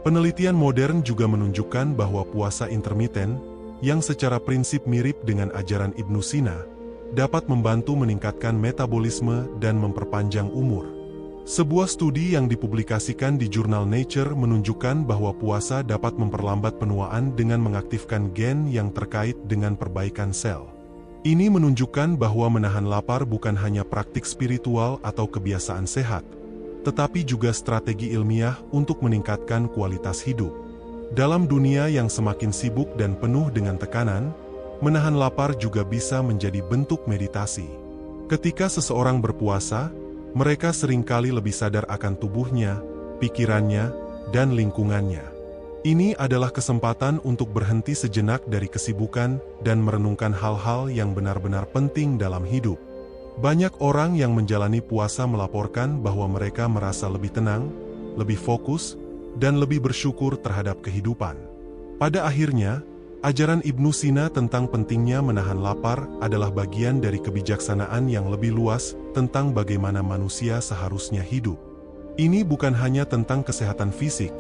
Penelitian modern juga menunjukkan bahwa puasa intermiten, yang secara prinsip mirip dengan ajaran Ibnu Sina, dapat membantu meningkatkan metabolisme dan memperpanjang umur. Sebuah studi yang dipublikasikan di jurnal Nature menunjukkan bahwa puasa dapat memperlambat penuaan dengan mengaktifkan gen yang terkait dengan perbaikan sel. Ini menunjukkan bahwa menahan lapar bukan hanya praktik spiritual atau kebiasaan sehat, tetapi juga strategi ilmiah untuk meningkatkan kualitas hidup. Dalam dunia yang semakin sibuk dan penuh dengan tekanan, menahan lapar juga bisa menjadi bentuk meditasi. Ketika seseorang berpuasa, mereka seringkali lebih sadar akan tubuhnya, pikirannya, dan lingkungannya. Ini adalah kesempatan untuk berhenti sejenak dari kesibukan dan merenungkan hal-hal yang benar-benar penting dalam hidup. Banyak orang yang menjalani puasa melaporkan bahwa mereka merasa lebih tenang, lebih fokus, dan lebih bersyukur terhadap kehidupan. Pada akhirnya, ajaran Ibnu Sina tentang pentingnya menahan lapar adalah bagian dari kebijaksanaan yang lebih luas tentang bagaimana manusia seharusnya hidup. Ini bukan hanya tentang kesehatan fisik,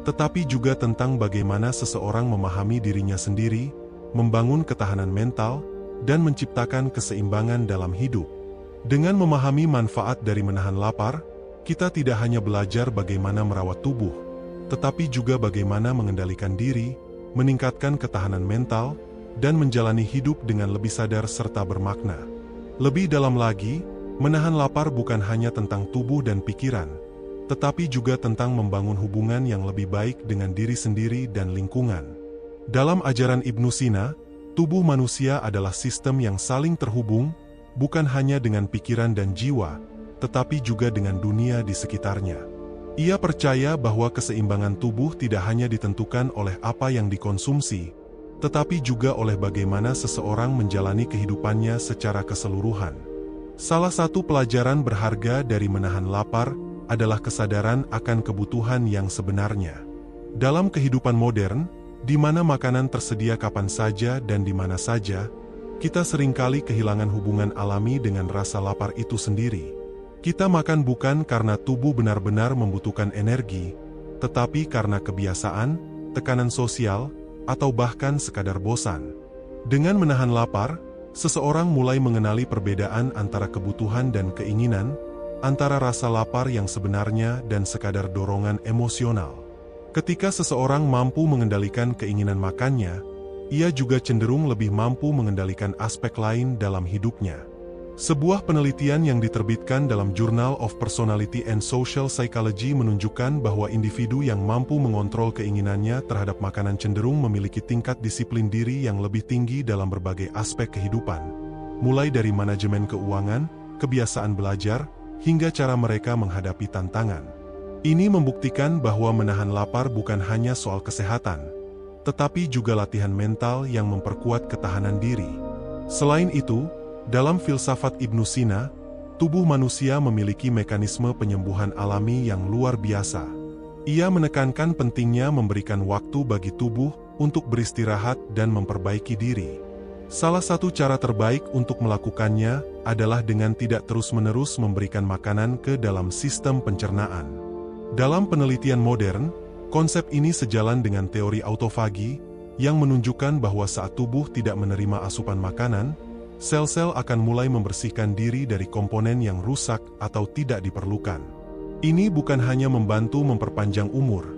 tetapi juga tentang bagaimana seseorang memahami dirinya sendiri, membangun ketahanan mental, dan menciptakan keseimbangan dalam hidup. Dengan memahami manfaat dari menahan lapar, kita tidak hanya belajar bagaimana merawat tubuh, tetapi juga bagaimana mengendalikan diri, meningkatkan ketahanan mental, dan menjalani hidup dengan lebih sadar serta bermakna. Lebih dalam lagi, menahan lapar bukan hanya tentang tubuh dan pikiran, tetapi juga tentang membangun hubungan yang lebih baik dengan diri sendiri dan lingkungan. Dalam ajaran Ibnu Sina, tubuh manusia adalah sistem yang saling terhubung, bukan hanya dengan pikiran dan jiwa, tetapi juga dengan dunia di sekitarnya. Ia percaya bahwa keseimbangan tubuh tidak hanya ditentukan oleh apa yang dikonsumsi, tetapi juga oleh bagaimana seseorang menjalani kehidupannya secara keseluruhan. Salah satu pelajaran berharga dari menahan lapar adalah kesadaran akan kebutuhan yang sebenarnya. Dalam kehidupan modern, di mana makanan tersedia kapan saja dan di mana saja, kita seringkali kehilangan hubungan alami dengan rasa lapar itu sendiri. Kita makan bukan karena tubuh benar-benar membutuhkan energi, tetapi karena kebiasaan, tekanan sosial, atau bahkan sekadar bosan. Dengan menahan lapar, seseorang mulai mengenali perbedaan antara kebutuhan dan keinginan, antara rasa lapar yang sebenarnya dan sekadar dorongan emosional. Ketika seseorang mampu mengendalikan keinginan makannya, ia juga cenderung lebih mampu mengendalikan aspek lain dalam hidupnya. Sebuah penelitian yang diterbitkan dalam Journal of Personality and Social Psychology menunjukkan bahwa individu yang mampu mengontrol keinginannya terhadap makanan cenderung memiliki tingkat disiplin diri yang lebih tinggi dalam berbagai aspek kehidupan, mulai dari manajemen keuangan, kebiasaan belajar, hingga cara mereka menghadapi tantangan. Ini membuktikan bahwa menahan lapar bukan hanya soal kesehatan, tetapi juga latihan mental yang memperkuat ketahanan diri. Selain itu, dalam filsafat Ibnu Sina, tubuh manusia memiliki mekanisme penyembuhan alami yang luar biasa. Ia menekankan pentingnya memberikan waktu bagi tubuh untuk beristirahat dan memperbaiki diri. Salah satu cara terbaik untuk melakukannya adalah dengan tidak terus-menerus memberikan makanan ke dalam sistem pencernaan. Dalam penelitian modern, konsep ini sejalan dengan teori autofagi yang menunjukkan bahwa saat tubuh tidak menerima asupan makanan, sel-sel akan mulai membersihkan diri dari komponen yang rusak atau tidak diperlukan. Ini bukan hanya membantu memperpanjang umur,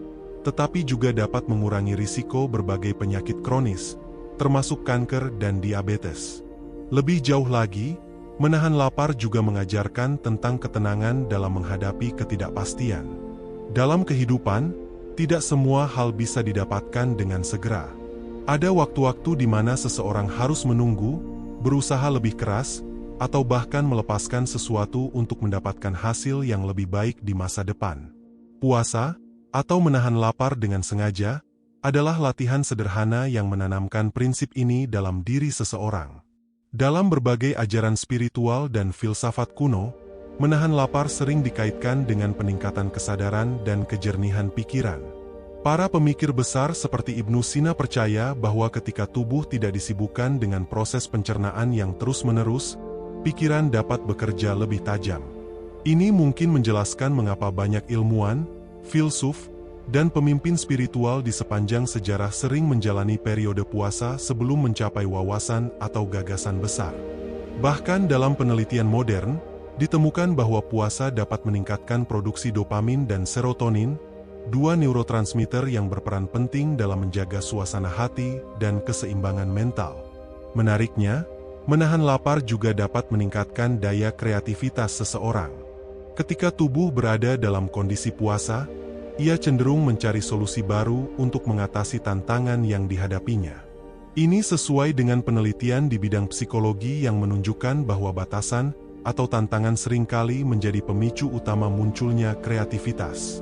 tetapi juga dapat mengurangi risiko berbagai penyakit kronis, termasuk kanker dan diabetes. Lebih jauh lagi, menahan lapar juga mengajarkan tentang ketenangan dalam menghadapi ketidakpastian. Dalam kehidupan, tidak semua hal bisa didapatkan dengan segera. Ada waktu-waktu di mana seseorang harus menunggu, berusaha lebih keras, atau bahkan melepaskan sesuatu untuk mendapatkan hasil yang lebih baik di masa depan. Puasa, atau menahan lapar dengan sengaja, adalah latihan sederhana yang menanamkan prinsip ini dalam diri seseorang. Dalam berbagai ajaran spiritual dan filsafat kuno, menahan lapar sering dikaitkan dengan peningkatan kesadaran dan kejernihan pikiran. Para pemikir besar seperti Ibnu Sina percaya bahwa ketika tubuh tidak disibukkan dengan proses pencernaan yang terus-menerus, pikiran dapat bekerja lebih tajam. Ini mungkin menjelaskan mengapa banyak ilmuwan, filsuf, dan pemimpin spiritual di sepanjang sejarah sering menjalani periode puasa sebelum mencapai wawasan atau gagasan besar. Bahkan dalam penelitian modern, ditemukan bahwa puasa dapat meningkatkan produksi dopamin dan serotonin, dua neurotransmitter yang berperan penting dalam menjaga suasana hati dan keseimbangan mental. Menariknya, menahan lapar juga dapat meningkatkan daya kreativitas seseorang. Ketika tubuh berada dalam kondisi puasa, ia cenderung mencari solusi baru untuk mengatasi tantangan yang dihadapinya. Ini sesuai dengan penelitian di bidang psikologi yang menunjukkan bahwa batasan atau tantangan seringkali menjadi pemicu utama munculnya kreativitas.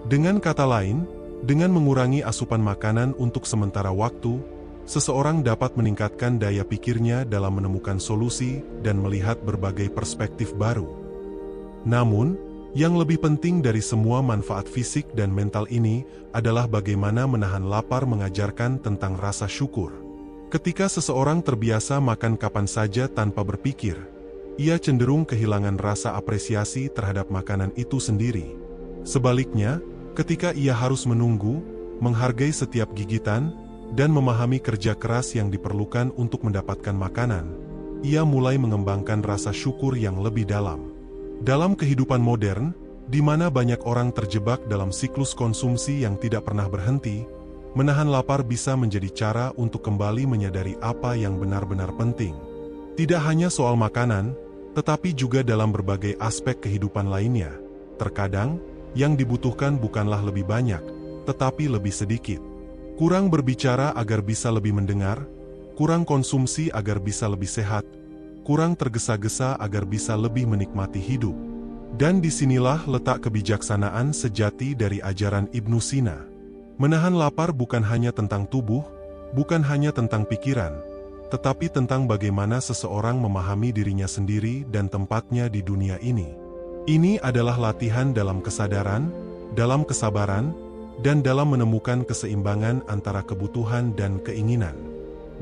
Dengan kata lain, dengan mengurangi asupan makanan untuk sementara waktu, seseorang dapat meningkatkan daya pikirnya dalam menemukan solusi dan melihat berbagai perspektif baru. Namun, yang lebih penting dari semua manfaat fisik dan mental ini adalah bagaimana menahan lapar mengajarkan tentang rasa syukur. Ketika seseorang terbiasa makan kapan saja tanpa berpikir, ia cenderung kehilangan rasa apresiasi terhadap makanan itu sendiri. Sebaliknya, ketika ia harus menunggu, menghargai setiap gigitan, dan memahami kerja keras yang diperlukan untuk mendapatkan makanan, ia mulai mengembangkan rasa syukur yang lebih dalam. Dalam kehidupan modern, di mana banyak orang terjebak dalam siklus konsumsi yang tidak pernah berhenti, menahan lapar bisa menjadi cara untuk kembali menyadari apa yang benar-benar penting. Tidak hanya soal makanan, tetapi juga dalam berbagai aspek kehidupan lainnya. Terkadang, yang dibutuhkan bukanlah lebih banyak, tetapi lebih sedikit. Kurang berbicara agar bisa lebih mendengar, kurang konsumsi agar bisa lebih sehat, kurang tergesa-gesa agar bisa lebih menikmati hidup. Dan disinilah letak kebijaksanaan sejati dari ajaran Ibnu Sina. Menahan lapar bukan hanya tentang tubuh, bukan hanya tentang pikiran, tetapi tentang bagaimana seseorang memahami dirinya sendiri dan tempatnya di dunia ini. Ini adalah latihan dalam kesadaran, dalam kesabaran, dan dalam menemukan keseimbangan antara kebutuhan dan keinginan.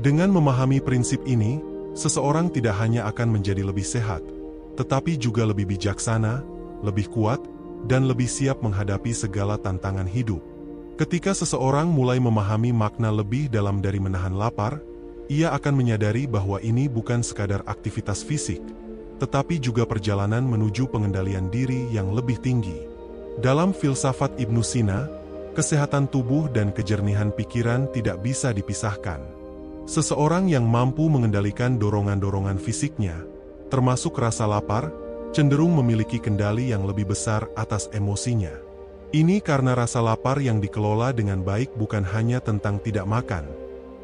Dengan memahami prinsip ini, seseorang tidak hanya akan menjadi lebih sehat, tetapi juga lebih bijaksana, lebih kuat, dan lebih siap menghadapi segala tantangan hidup. Ketika seseorang mulai memahami makna lebih dalam dari menahan lapar, ia akan menyadari bahwa ini bukan sekadar aktivitas fisik, tetapi juga perjalanan menuju pengendalian diri yang lebih tinggi. Dalam filsafat Ibnu Sina, kesehatan tubuh dan kejernihan pikiran tidak bisa dipisahkan. Seseorang yang mampu mengendalikan dorongan-dorongan fisiknya, termasuk rasa lapar, cenderung memiliki kendali yang lebih besar atas emosinya. Ini karena rasa lapar yang dikelola dengan baik bukan hanya tentang tidak makan,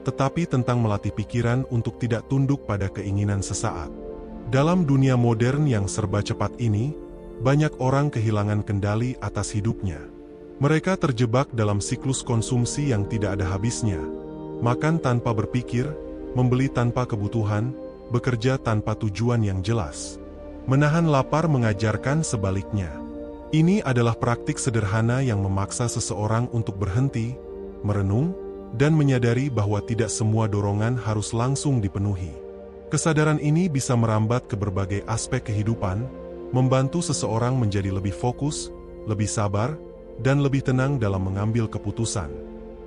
tetapi tentang melatih pikiran untuk tidak tunduk pada keinginan sesaat. Dalam dunia modern yang serba cepat ini, banyak orang kehilangan kendali atas hidupnya. Mereka terjebak dalam siklus konsumsi yang tidak ada habisnya. Makan tanpa berpikir, membeli tanpa kebutuhan, bekerja tanpa tujuan yang jelas. Menahan lapar mengajarkan sebaliknya. Ini adalah praktik sederhana yang memaksa seseorang untuk berhenti, merenung, dan menyadari bahwa tidak semua dorongan harus langsung dipenuhi. Kesadaran ini bisa merambat ke berbagai aspek kehidupan, membantu seseorang menjadi lebih fokus, lebih sabar, dan lebih tenang dalam mengambil keputusan.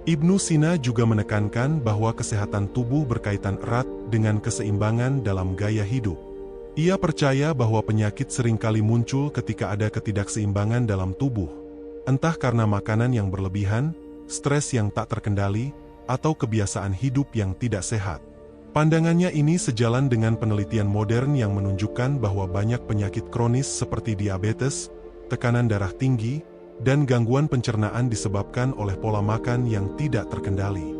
Ibnu Sina juga menekankan bahwa kesehatan tubuh berkaitan erat dengan keseimbangan dalam gaya hidup. Ia percaya bahwa penyakit seringkali muncul ketika ada ketidakseimbangan dalam tubuh, entah karena makanan yang berlebihan, stres yang tak terkendali, atau kebiasaan hidup yang tidak sehat. Pandangannya ini sejalan dengan penelitian modern yang menunjukkan bahwa banyak penyakit kronis seperti diabetes, tekanan darah tinggi, dan gangguan pencernaan disebabkan oleh pola makan yang tidak terkendali.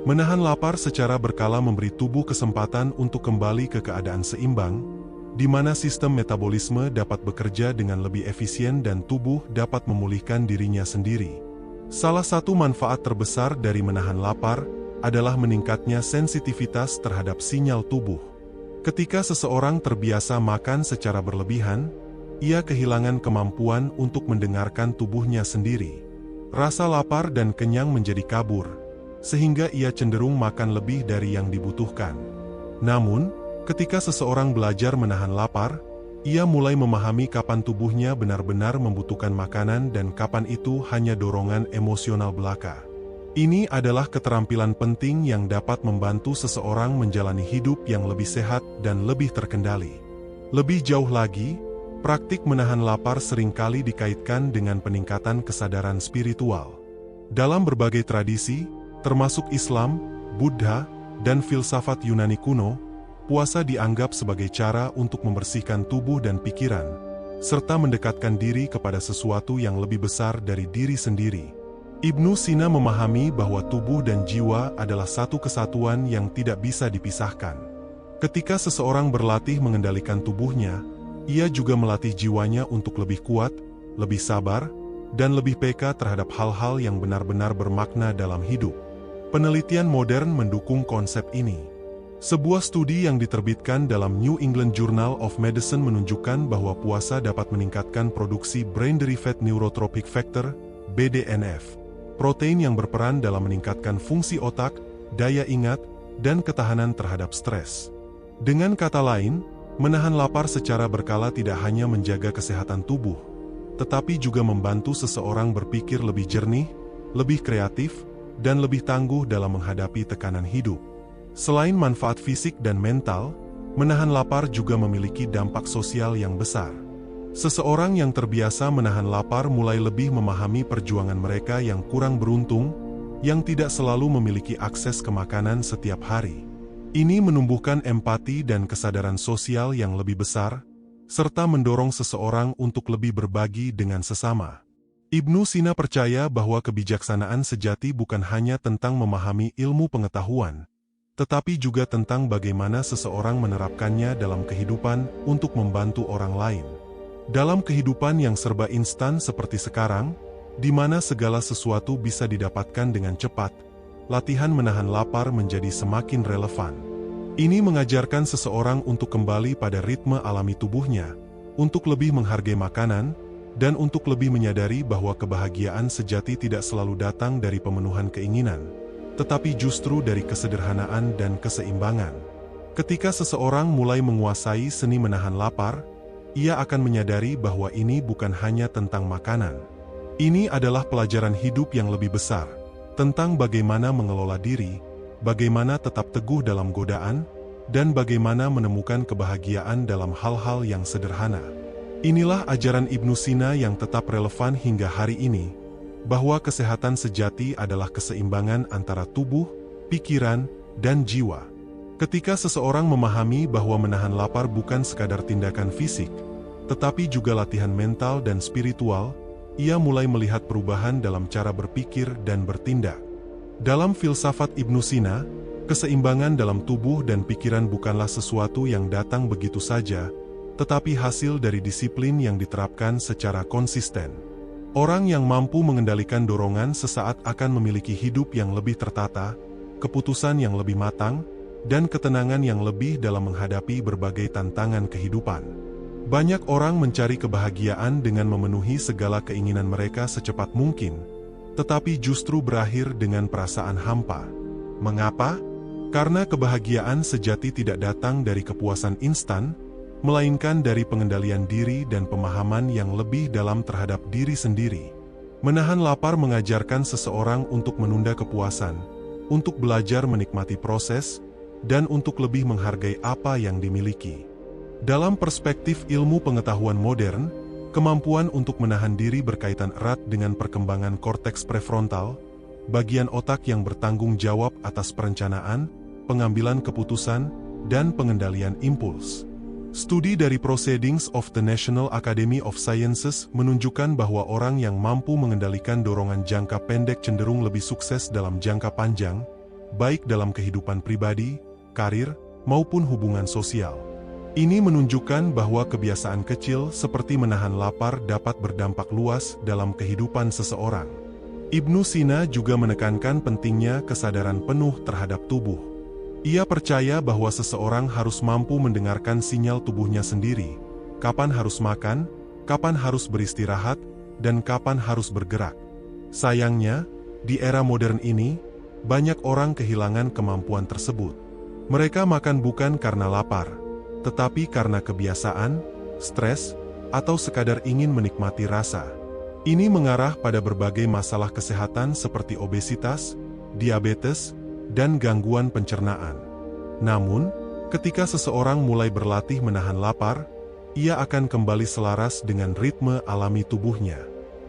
Menahan lapar secara berkala memberi tubuh kesempatan untuk kembali ke keadaan seimbang, di mana sistem metabolisme dapat bekerja dengan lebih efisien dan tubuh dapat memulihkan dirinya sendiri. Salah satu manfaat terbesar dari menahan lapar adalah meningkatnya sensitivitas terhadap sinyal tubuh. Ketika seseorang terbiasa makan secara berlebihan, ia kehilangan kemampuan untuk mendengarkan tubuhnya sendiri. Rasa lapar dan kenyang menjadi kabur, sehingga ia cenderung makan lebih dari yang dibutuhkan. Namun, ketika seseorang belajar menahan lapar, ia mulai memahami kapan tubuhnya benar-benar membutuhkan makanan dan kapan itu hanya dorongan emosional belaka. Ini adalah keterampilan penting yang dapat membantu seseorang menjalani hidup yang lebih sehat dan lebih terkendali. Lebih jauh lagi, praktik menahan lapar seringkali dikaitkan dengan peningkatan kesadaran spiritual. Dalam berbagai tradisi, termasuk Islam, Buddha, dan filsafat Yunani kuno, puasa dianggap sebagai cara untuk membersihkan tubuh dan pikiran, serta mendekatkan diri kepada sesuatu yang lebih besar dari diri sendiri. Ibnu Sina memahami bahwa tubuh dan jiwa adalah satu kesatuan yang tidak bisa dipisahkan. Ketika seseorang berlatih mengendalikan tubuhnya, ia juga melatih jiwanya untuk lebih kuat, lebih sabar, dan lebih peka terhadap hal-hal yang benar-benar bermakna dalam hidup. Penelitian modern mendukung konsep ini. Sebuah studi yang diterbitkan dalam New England Journal of Medicine menunjukkan bahwa puasa dapat meningkatkan produksi Brain-Derived Neurotrophic Factor, BDNF, protein yang berperan dalam meningkatkan fungsi otak, daya ingat, dan ketahanan terhadap stres. Dengan kata lain, menahan lapar secara berkala tidak hanya menjaga kesehatan tubuh, tetapi juga membantu seseorang berpikir lebih jernih, lebih kreatif, dan lebih tangguh dalam menghadapi tekanan hidup. Selain manfaat fisik dan mental, menahan lapar juga memiliki dampak sosial yang besar. Seseorang yang terbiasa menahan lapar mulai lebih memahami perjuangan mereka yang kurang beruntung, yang tidak selalu memiliki akses ke makanan setiap hari. Ini menumbuhkan empati dan kesadaran sosial yang lebih besar, serta mendorong seseorang untuk lebih berbagi dengan sesama. Ibnu Sina percaya bahwa kebijaksanaan sejati bukan hanya tentang memahami ilmu pengetahuan, tetapi juga tentang bagaimana seseorang menerapkannya dalam kehidupan untuk membantu orang lain. Dalam kehidupan yang serba instan seperti sekarang, di mana segala sesuatu bisa didapatkan dengan cepat, latihan menahan lapar menjadi semakin relevan. Ini mengajarkan seseorang untuk kembali pada ritme alami tubuhnya, untuk lebih menghargai makanan, dan untuk lebih menyadari bahwa kebahagiaan sejati tidak selalu datang dari pemenuhan keinginan, tetapi justru dari kesederhanaan dan keseimbangan. Ketika seseorang mulai menguasai seni menahan lapar, ia akan menyadari bahwa ini bukan hanya tentang makanan. Ini adalah pelajaran hidup yang lebih besar, tentang bagaimana mengelola diri, bagaimana tetap teguh dalam godaan, dan bagaimana menemukan kebahagiaan dalam hal-hal yang sederhana. Inilah ajaran Ibnu Sina yang tetap relevan hingga hari ini, bahwa kesehatan sejati adalah keseimbangan antara tubuh, pikiran, dan jiwa. Ketika seseorang memahami bahwa menahan lapar bukan sekadar tindakan fisik, tetapi juga latihan mental dan spiritual, ia mulai melihat perubahan dalam cara berpikir dan bertindak. Dalam filsafat Ibnu Sina, keseimbangan dalam tubuh dan pikiran bukanlah sesuatu yang datang begitu saja, tetapi hasil dari disiplin yang diterapkan secara konsisten. Orang yang mampu mengendalikan dorongan sesaat akan memiliki hidup yang lebih tertata, keputusan yang lebih matang, dan ketenangan yang lebih dalam menghadapi berbagai tantangan kehidupan. Banyak orang mencari kebahagiaan dengan memenuhi segala keinginan mereka secepat mungkin, tetapi justru berakhir dengan perasaan hampa. Mengapa? Karena kebahagiaan sejati tidak datang dari kepuasan instan, melainkan dari pengendalian diri dan pemahaman yang lebih dalam terhadap diri sendiri. Menahan lapar mengajarkan seseorang untuk menunda kepuasan, untuk belajar menikmati proses, dan untuk lebih menghargai apa yang dimiliki. Dalam perspektif ilmu pengetahuan modern, kemampuan untuk menahan diri berkaitan erat dengan perkembangan korteks prefrontal, bagian otak yang bertanggung jawab atas perencanaan, pengambilan keputusan, dan pengendalian impuls. Studi dari Proceedings of the National Academy of Sciences menunjukkan bahwa orang yang mampu mengendalikan dorongan jangka pendek cenderung lebih sukses dalam jangka panjang, baik dalam kehidupan pribadi, karir, maupun hubungan sosial. Ini menunjukkan bahwa kebiasaan kecil seperti menahan lapar dapat berdampak luas dalam kehidupan seseorang. Ibnu Sina juga menekankan pentingnya kesadaran penuh terhadap tubuh. Ia percaya bahwa seseorang harus mampu mendengarkan sinyal tubuhnya sendiri, kapan harus makan, kapan harus beristirahat, dan kapan harus bergerak. Sayangnya, di era modern ini, banyak orang kehilangan kemampuan tersebut. Mereka makan bukan karena lapar, tetapi karena kebiasaan, stres, atau sekadar ingin menikmati rasa. Ini mengarah pada berbagai masalah kesehatan seperti obesitas, diabetes, dan gangguan pencernaan. Namun, ketika seseorang mulai berlatih menahan lapar, ia akan kembali selaras dengan ritme alami tubuhnya.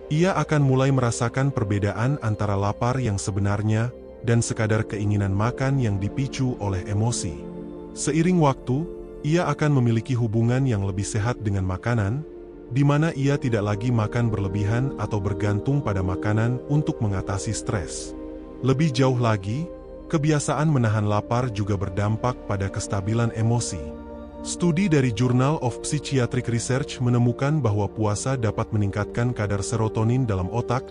Ia akan mulai merasakan perbedaan antara lapar yang sebenarnya dan sekadar keinginan makan yang dipicu oleh emosi. Seiring waktu, ia akan memiliki hubungan yang lebih sehat dengan makanan, di mana ia tidak lagi makan berlebihan atau bergantung pada makanan untuk mengatasi stres. Lebih jauh lagi, kebiasaan menahan lapar juga berdampak pada kestabilan emosi. Studi dari Journal of Psychiatric Research menemukan bahwa puasa dapat meningkatkan kadar serotonin dalam otak,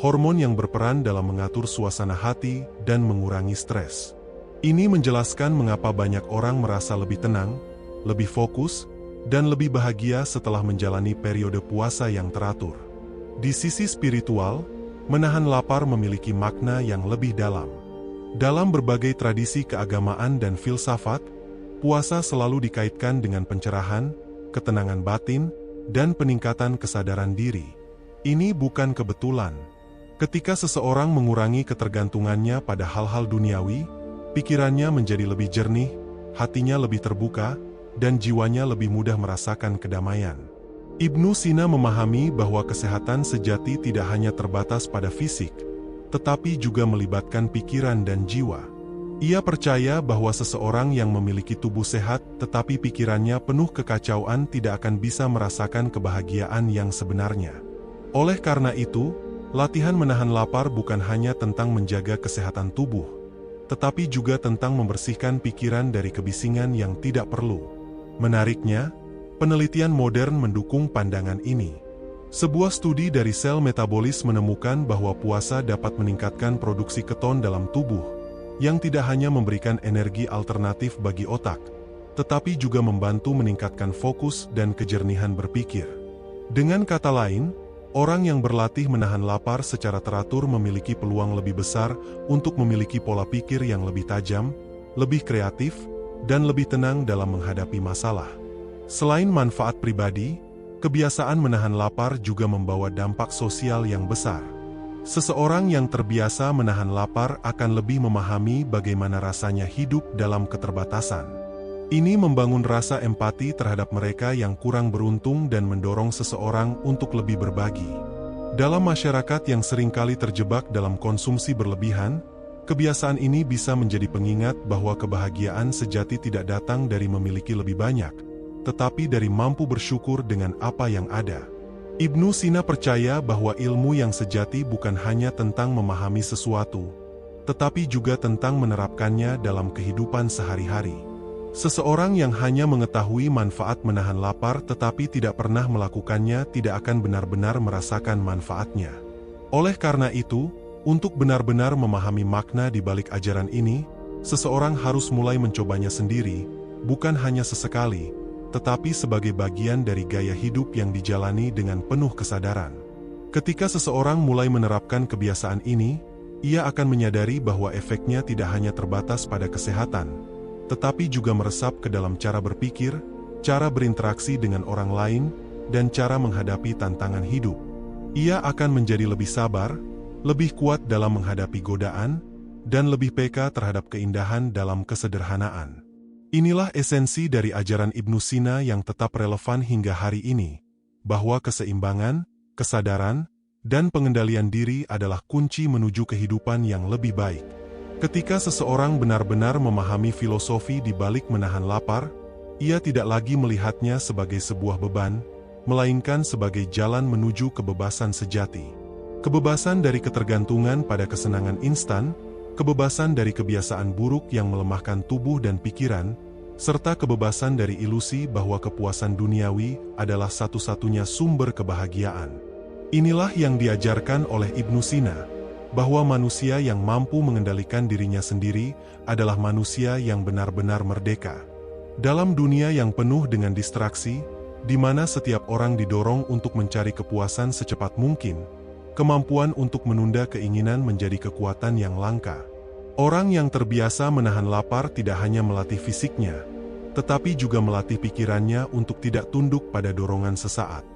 hormon yang berperan dalam mengatur suasana hati dan mengurangi stres. Ini menjelaskan mengapa banyak orang merasa lebih tenang, lebih fokus, dan lebih bahagia setelah menjalani periode puasa yang teratur. Di sisi spiritual, menahan lapar memiliki makna yang lebih dalam. Dalam berbagai tradisi keagamaan dan filsafat, puasa selalu dikaitkan dengan pencerahan, ketenangan batin, dan peningkatan kesadaran diri. Ini bukan kebetulan. Ketika seseorang mengurangi ketergantungannya pada hal-hal duniawi, pikirannya menjadi lebih jernih, hatinya lebih terbuka, dan jiwanya lebih mudah merasakan kedamaian. Ibnu Sina memahami bahwa kesehatan sejati tidak hanya terbatas pada fisik, tetapi juga melibatkan pikiran dan jiwa. Ia percaya bahwa seseorang yang memiliki tubuh sehat tetapi pikirannya penuh kekacauan tidak akan bisa merasakan kebahagiaan yang sebenarnya. Oleh karena itu, latihan menahan lapar bukan hanya tentang menjaga kesehatan tubuh, tetapi juga tentang membersihkan pikiran dari kebisingan yang tidak perlu. Menariknya, penelitian modern mendukung pandangan ini. Sebuah studi dari sel metabolis menemukan bahwa puasa dapat meningkatkan produksi keton dalam tubuh, yang tidak hanya memberikan energi alternatif bagi otak, tetapi juga membantu meningkatkan fokus dan kejernihan berpikir. Dengan kata lain, orang yang berlatih menahan lapar secara teratur memiliki peluang lebih besar untuk memiliki pola pikir yang lebih tajam, lebih kreatif, dan lebih tenang dalam menghadapi masalah. Selain manfaat pribadi, kebiasaan menahan lapar juga membawa dampak sosial yang besar. Seseorang yang terbiasa menahan lapar akan lebih memahami bagaimana rasanya hidup dalam keterbatasan. Ini membangun rasa empati terhadap mereka yang kurang beruntung dan mendorong seseorang untuk lebih berbagi. Dalam masyarakat yang seringkali terjebak dalam konsumsi berlebihan, kebiasaan ini bisa menjadi pengingat bahwa kebahagiaan sejati tidak datang dari memiliki lebih banyak, tetapi dari mampu bersyukur dengan apa yang ada. Ibnu Sina percaya bahwa ilmu yang sejati bukan hanya tentang memahami sesuatu, tetapi juga tentang menerapkannya dalam kehidupan sehari-hari. Seseorang yang hanya mengetahui manfaat menahan lapar tetapi tidak pernah melakukannya tidak akan benar-benar merasakan manfaatnya. Oleh karena itu, untuk benar-benar memahami makna di balik ajaran ini, seseorang harus mulai mencobanya sendiri, bukan hanya sesekali, tetapi sebagai bagian dari gaya hidup yang dijalani dengan penuh kesadaran. Ketika seseorang mulai menerapkan kebiasaan ini, ia akan menyadari bahwa efeknya tidak hanya terbatas pada kesehatan, tetapi juga meresap ke dalam cara berpikir, cara berinteraksi dengan orang lain, dan cara menghadapi tantangan hidup. Ia akan menjadi lebih sabar, lebih kuat dalam menghadapi godaan, dan lebih peka terhadap keindahan dalam kesederhanaan. Inilah esensi dari ajaran Ibnu Sina yang tetap relevan hingga hari ini, bahwa keseimbangan, kesadaran, dan pengendalian diri adalah kunci menuju kehidupan yang lebih baik. Ketika seseorang benar-benar memahami filosofi di balik menahan lapar, ia tidak lagi melihatnya sebagai sebuah beban, melainkan sebagai jalan menuju kebebasan sejati. Kebebasan dari ketergantungan pada kesenangan instan, kebebasan dari kebiasaan buruk yang melemahkan tubuh dan pikiran, serta kebebasan dari ilusi bahwa kepuasan duniawi adalah satu-satunya sumber kebahagiaan. Inilah yang diajarkan oleh Ibnu Sina, bahwa manusia yang mampu mengendalikan dirinya sendiri adalah manusia yang benar-benar merdeka. Dalam dunia yang penuh dengan distraksi, di mana setiap orang didorong untuk mencari kepuasan secepat mungkin, kemampuan untuk menunda keinginan menjadi kekuatan yang langka. Orang yang terbiasa menahan lapar tidak hanya melatih fisiknya, tetapi juga melatih pikirannya untuk tidak tunduk pada dorongan sesaat.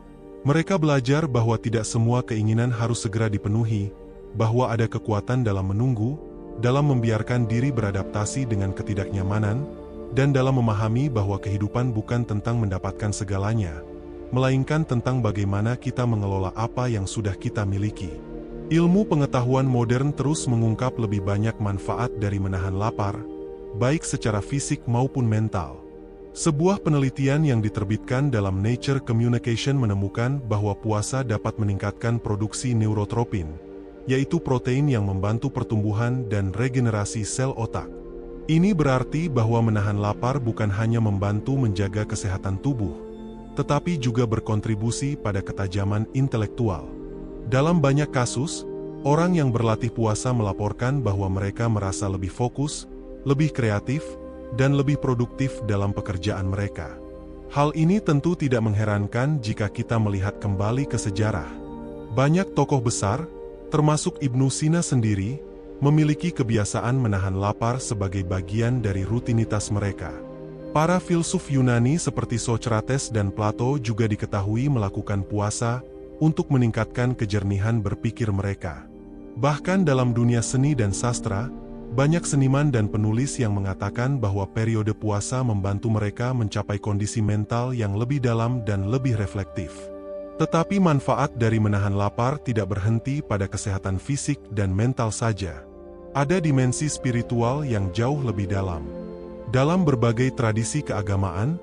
Mereka belajar bahwa tidak semua keinginan harus segera dipenuhi, bahwa ada kekuatan dalam menunggu, dalam membiarkan diri beradaptasi dengan ketidaknyamanan, dan dalam memahami bahwa kehidupan bukan tentang mendapatkan segalanya, melainkan tentang bagaimana kita mengelola apa yang sudah kita miliki. Ilmu pengetahuan modern terus mengungkap lebih banyak manfaat dari menahan lapar, baik secara fisik maupun mental. Sebuah penelitian yang diterbitkan dalam Nature Communication menemukan bahwa puasa dapat meningkatkan produksi neurotropin, yaitu protein yang membantu pertumbuhan dan regenerasi sel otak. Ini berarti bahwa menahan lapar bukan hanya membantu menjaga kesehatan tubuh, tetapi juga berkontribusi pada ketajaman intelektual. Dalam banyak kasus, orang yang berlatih puasa melaporkan bahwa mereka merasa lebih fokus, lebih kreatif, dan lebih produktif dalam pekerjaan mereka. Hal ini tentu tidak mengherankan jika kita melihat kembali ke sejarah. Banyak tokoh besar, termasuk Ibnu Sina sendiri, memiliki kebiasaan menahan lapar sebagai bagian dari rutinitas mereka. Para filsuf Yunani seperti Socrates dan Plato juga diketahui melakukan puasa untuk meningkatkan kejernihan berpikir mereka. Bahkan dalam dunia seni dan sastra, banyak seniman dan penulis yang mengatakan bahwa periode puasa membantu mereka mencapai kondisi mental yang lebih dalam dan lebih reflektif. Tetapi manfaat dari menahan lapar tidak berhenti pada kesehatan fisik dan mental saja. Ada dimensi spiritual yang jauh lebih dalam. Dalam berbagai tradisi keagamaan,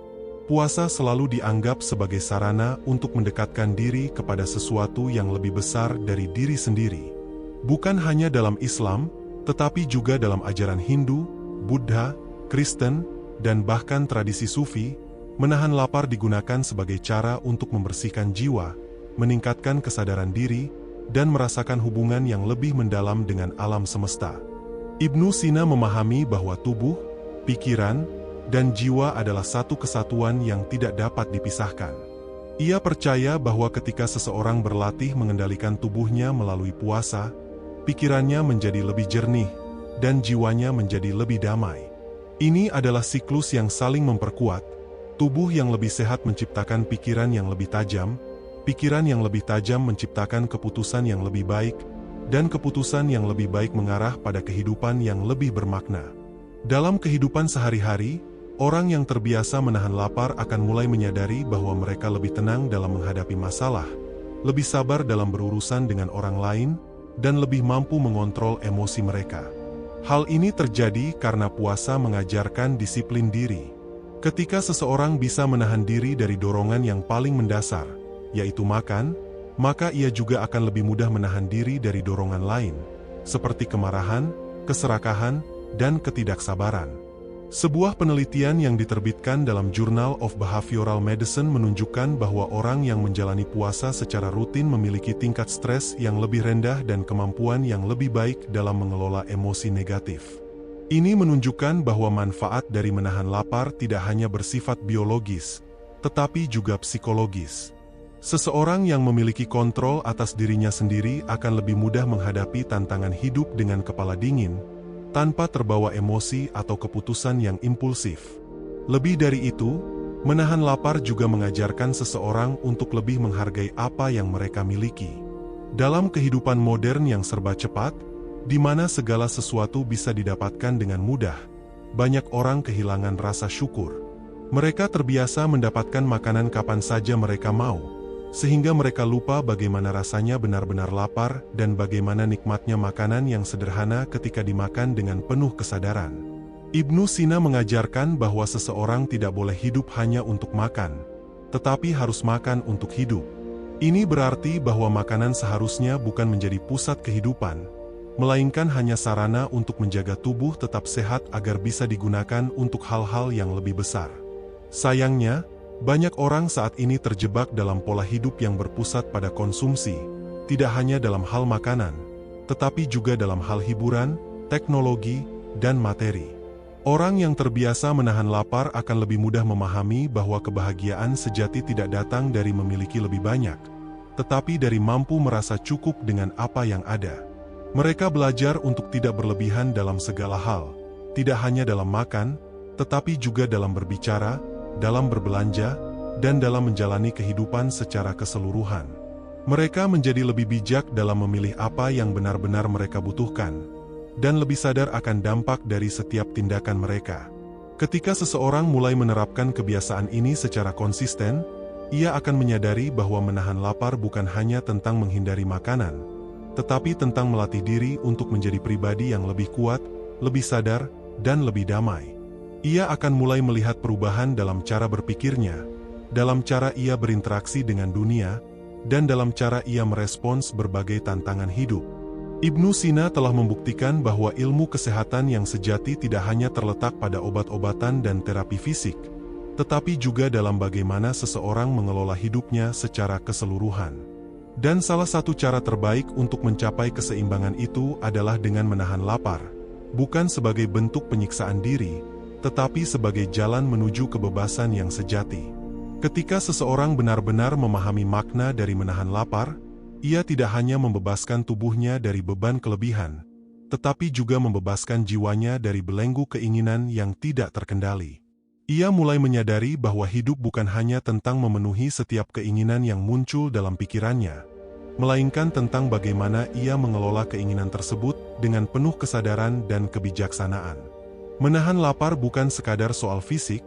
puasa selalu dianggap sebagai sarana untuk mendekatkan diri kepada sesuatu yang lebih besar dari diri sendiri. Bukan hanya dalam Islam, tetapi juga dalam ajaran Hindu, Buddha, Kristen, dan bahkan tradisi Sufi, menahan lapar digunakan sebagai cara untuk membersihkan jiwa, meningkatkan kesadaran diri, dan merasakan hubungan yang lebih mendalam dengan alam semesta. Ibnu Sina memahami bahwa tubuh, pikiran, dan jiwa adalah satu kesatuan yang tidak dapat dipisahkan. Ia percaya bahwa ketika seseorang berlatih mengendalikan tubuhnya melalui puasa, pikirannya menjadi lebih jernih, dan jiwanya menjadi lebih damai. Ini adalah siklus yang saling memperkuat. Tubuh yang lebih sehat menciptakan pikiran yang lebih tajam, pikiran yang lebih tajam menciptakan keputusan yang lebih baik, dan keputusan yang lebih baik mengarah pada kehidupan yang lebih bermakna. Dalam kehidupan sehari-hari, orang yang terbiasa menahan lapar akan mulai menyadari bahwa mereka lebih tenang dalam menghadapi masalah, lebih sabar dalam berurusan dengan orang lain, dan lebih mampu mengontrol emosi mereka. Hal ini terjadi karena puasa mengajarkan disiplin diri. Ketika seseorang bisa menahan diri dari dorongan yang paling mendasar, yaitu makan, maka ia juga akan lebih mudah menahan diri dari dorongan lain, seperti kemarahan, keserakahan, dan ketidaksabaran. Sebuah penelitian yang diterbitkan dalam Journal of Behavioral Medicine menunjukkan bahwa orang yang menjalani puasa secara rutin memiliki tingkat stres yang lebih rendah dan kemampuan yang lebih baik dalam mengelola emosi negatif. Ini menunjukkan bahwa manfaat dari menahan lapar tidak hanya bersifat biologis, tetapi juga psikologis. Seseorang yang memiliki kontrol atas dirinya sendiri akan lebih mudah menghadapi tantangan hidup dengan kepala dingin, tanpa terbawa emosi atau keputusan yang impulsif. Lebih dari itu, menahan lapar juga mengajarkan seseorang untuk lebih menghargai apa yang mereka miliki. Dalam kehidupan modern yang serba cepat, di mana segala sesuatu bisa didapatkan dengan mudah, banyak orang kehilangan rasa syukur. Mereka terbiasa mendapatkan makanan kapan saja mereka mau, sehingga mereka lupa bagaimana rasanya benar-benar lapar dan bagaimana nikmatnya makanan yang sederhana ketika dimakan dengan penuh kesadaran. Ibnu Sina mengajarkan bahwa seseorang tidak boleh hidup hanya untuk makan, tetapi harus makan untuk hidup. Ini berarti bahwa makanan seharusnya bukan menjadi pusat kehidupan, melainkan hanya sarana untuk menjaga tubuh tetap sehat agar bisa digunakan untuk hal-hal yang lebih besar. Sayangnya, banyak orang saat ini terjebak dalam pola hidup yang berpusat pada konsumsi, tidak hanya dalam hal makanan, tetapi juga dalam hal hiburan, teknologi, dan materi. Orang yang terbiasa menahan lapar akan lebih mudah memahami bahwa kebahagiaan sejati tidak datang dari memiliki lebih banyak, tetapi dari mampu merasa cukup dengan apa yang ada. Mereka belajar untuk tidak berlebihan dalam segala hal, tidak hanya dalam makan, tetapi juga dalam berbicara, dalam berbelanja, dan dalam menjalani kehidupan secara keseluruhan. Mereka menjadi lebih bijak dalam memilih apa yang benar-benar mereka butuhkan, dan lebih sadar akan dampak dari setiap tindakan mereka. Ketika seseorang mulai menerapkan kebiasaan ini secara konsisten, ia akan menyadari bahwa menahan lapar bukan hanya tentang menghindari makanan, tetapi tentang melatih diri untuk menjadi pribadi yang lebih kuat, lebih sadar, dan lebih damai. Ia akan mulai melihat perubahan dalam cara berpikirnya, dalam cara ia berinteraksi dengan dunia, dan dalam cara ia merespons berbagai tantangan hidup. Ibnu Sina telah membuktikan bahwa ilmu kesehatan yang sejati tidak hanya terletak pada obat-obatan dan terapi fisik, tetapi juga dalam bagaimana seseorang mengelola hidupnya secara keseluruhan. Dan salah satu cara terbaik untuk mencapai keseimbangan itu adalah dengan menahan lapar, bukan sebagai bentuk penyiksaan diri, tetapi sebagai jalan menuju kebebasan yang sejati. Ketika seseorang benar-benar memahami makna dari menahan lapar, ia tidak hanya membebaskan tubuhnya dari beban kelebihan, tetapi juga membebaskan jiwanya dari belenggu keinginan yang tidak terkendali. Ia mulai menyadari bahwa hidup bukan hanya tentang memenuhi setiap keinginan yang muncul dalam pikirannya, melainkan tentang bagaimana ia mengelola keinginan tersebut dengan penuh kesadaran dan kebijaksanaan. Menahan lapar bukan sekadar soal fisik,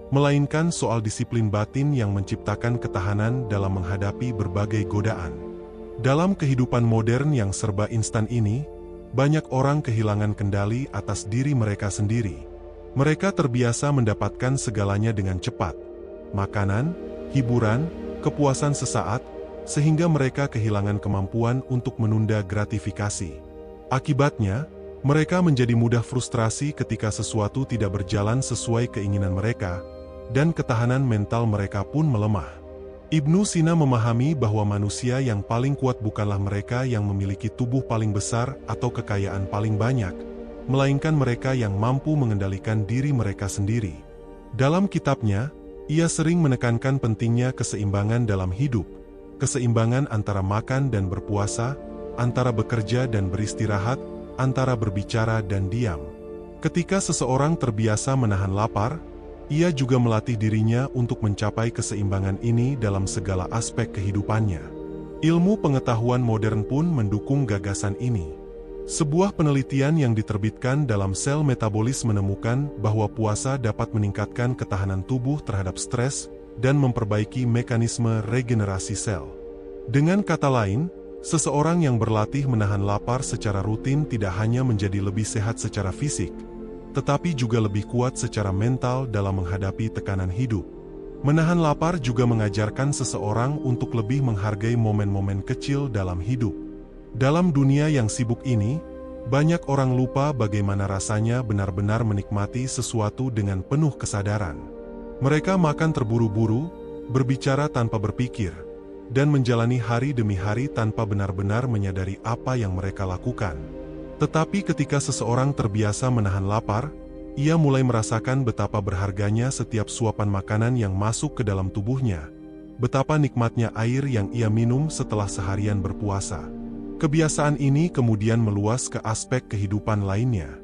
melainkan soal disiplin batin yang menciptakan ketahanan dalam menghadapi berbagai godaan. Dalam kehidupan modern yang serba instan ini, banyak orang kehilangan kendali atas diri mereka sendiri. Mereka terbiasa mendapatkan segalanya dengan cepat. Makanan, hiburan, kepuasan sesaat, sehingga mereka kehilangan kemampuan untuk menunda gratifikasi. Akibatnya, mereka menjadi mudah frustrasi ketika sesuatu tidak berjalan sesuai keinginan mereka, dan ketahanan mental mereka pun melemah. Ibnu Sina memahami bahwa manusia yang paling kuat bukanlah mereka yang memiliki tubuh paling besar atau kekayaan paling banyak, melainkan mereka yang mampu mengendalikan diri mereka sendiri. Dalam kitabnya, ia sering menekankan pentingnya keseimbangan dalam hidup, keseimbangan antara makan dan berpuasa, antara bekerja dan beristirahat, antara berbicara dan diam. Ketika seseorang terbiasa menahan lapar, ia juga melatih dirinya untuk mencapai keseimbangan ini dalam segala aspek kehidupannya. Ilmu pengetahuan modern pun mendukung gagasan ini. Sebuah penelitian yang diterbitkan dalam Sel Metabolis menemukan bahwa puasa dapat meningkatkan ketahanan tubuh terhadap stres dan memperbaiki mekanisme regenerasi sel. Dengan kata lain, seseorang yang berlatih menahan lapar secara rutin tidak hanya menjadi lebih sehat secara fisik, tetapi juga lebih kuat secara mental dalam menghadapi tekanan hidup. Menahan lapar juga mengajarkan seseorang untuk lebih menghargai momen-momen kecil dalam hidup. Dalam dunia yang sibuk ini, banyak orang lupa bagaimana rasanya benar-benar menikmati sesuatu dengan penuh kesadaran. Mereka makan terburu-buru, berbicara tanpa berpikir, dan menjalani hari demi hari tanpa benar-benar menyadari apa yang mereka lakukan. Tetapi ketika seseorang terbiasa menahan lapar, ia mulai merasakan betapa berharganya setiap suapan makanan yang masuk ke dalam tubuhnya, betapa nikmatnya air yang ia minum setelah seharian berpuasa. Kebiasaan ini kemudian meluas ke aspek kehidupan lainnya.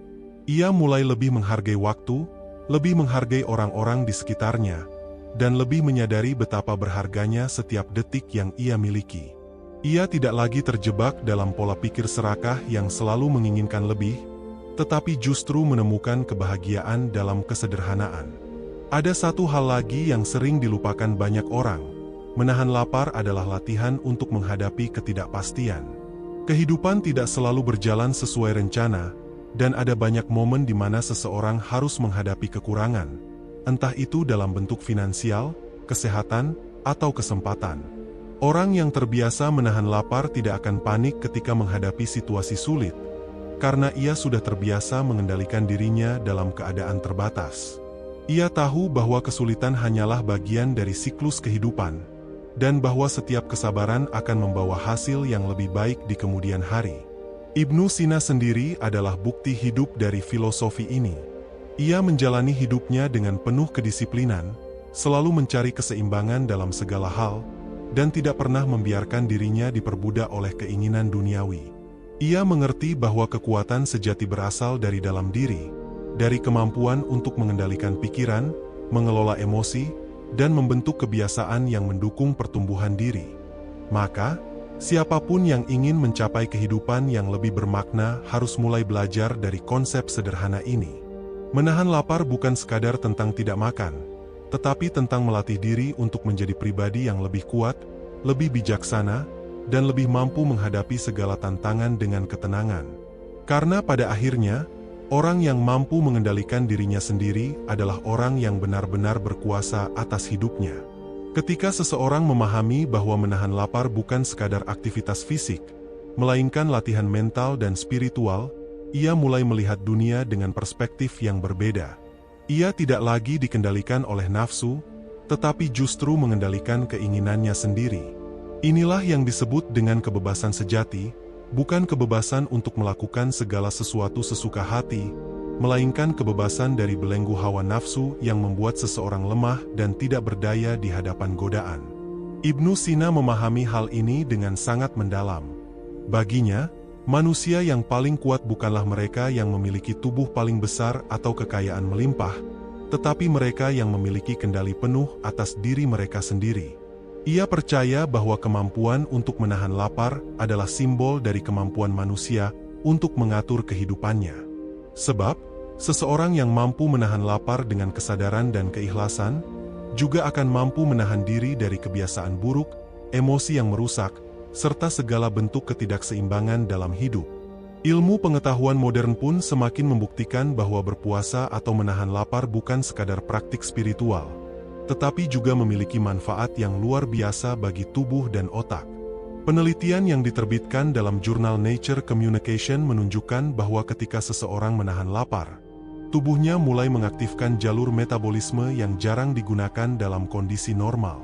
Ia mulai lebih menghargai waktu, lebih menghargai orang-orang di sekitarnya, dan lebih menyadari betapa berharganya setiap detik yang ia miliki. Ia tidak lagi terjebak dalam pola pikir serakah yang selalu menginginkan lebih, tetapi justru menemukan kebahagiaan dalam kesederhanaan. Ada satu hal lagi yang sering dilupakan banyak orang. Menahan lapar adalah latihan untuk menghadapi ketidakpastian. Kehidupan tidak selalu berjalan sesuai rencana, dan ada banyak momen di mana seseorang harus menghadapi kekurangan, entah itu dalam bentuk finansial, kesehatan, atau kesempatan. Orang yang terbiasa menahan lapar tidak akan panik ketika menghadapi situasi sulit, karena ia sudah terbiasa mengendalikan dirinya dalam keadaan terbatas. Ia tahu bahwa kesulitan hanyalah bagian dari siklus kehidupan, dan bahwa setiap kesabaran akan membawa hasil yang lebih baik di kemudian hari. Ibnu Sina sendiri adalah bukti hidup dari filosofi ini. Ia menjalani hidupnya dengan penuh kedisiplinan, selalu mencari keseimbangan dalam segala hal, dan tidak pernah membiarkan dirinya diperbudak oleh keinginan duniawi. Ia mengerti bahwa kekuatan sejati berasal dari dalam diri, dari kemampuan untuk mengendalikan pikiran, mengelola emosi, dan membentuk kebiasaan yang mendukung pertumbuhan diri. Maka, siapapun yang ingin mencapai kehidupan yang lebih bermakna harus mulai belajar dari konsep sederhana ini. Menahan lapar bukan sekadar tentang tidak makan, tetapi tentang melatih diri untuk menjadi pribadi yang lebih kuat, lebih bijaksana, dan lebih mampu menghadapi segala tantangan dengan ketenangan. Karena pada akhirnya, orang yang mampu mengendalikan dirinya sendiri adalah orang yang benar-benar berkuasa atas hidupnya. Ketika seseorang memahami bahwa menahan lapar bukan sekadar aktivitas fisik, melainkan latihan mental dan spiritual, ia mulai melihat dunia dengan perspektif yang berbeda. Ia tidak lagi dikendalikan oleh nafsu, tetapi justru mengendalikan keinginannya sendiri. Inilah yang disebut dengan kebebasan sejati, bukan kebebasan untuk melakukan segala sesuatu sesuka hati, melainkan kebebasan dari belenggu hawa nafsu yang membuat seseorang lemah dan tidak berdaya di hadapan godaan. Ibnu Sina memahami hal ini dengan sangat mendalam. Baginya, manusia yang paling kuat bukanlah mereka yang memiliki tubuh paling besar atau kekayaan melimpah, tetapi mereka yang memiliki kendali penuh atas diri mereka sendiri. Ia percaya bahwa kemampuan untuk menahan lapar adalah simbol dari kemampuan manusia untuk mengatur kehidupannya. Sebab, seseorang yang mampu menahan lapar dengan kesadaran dan keikhlasan, juga akan mampu menahan diri dari kebiasaan buruk, emosi yang merusak, serta segala bentuk ketidakseimbangan dalam hidup. Ilmu pengetahuan modern pun semakin membuktikan bahwa berpuasa atau menahan lapar bukan sekadar praktik spiritual, tetapi juga memiliki manfaat yang luar biasa bagi tubuh dan otak. Penelitian yang diterbitkan dalam jurnal Nature Communication menunjukkan bahwa ketika seseorang menahan lapar, tubuhnya mulai mengaktifkan jalur metabolisme yang jarang digunakan dalam kondisi normal.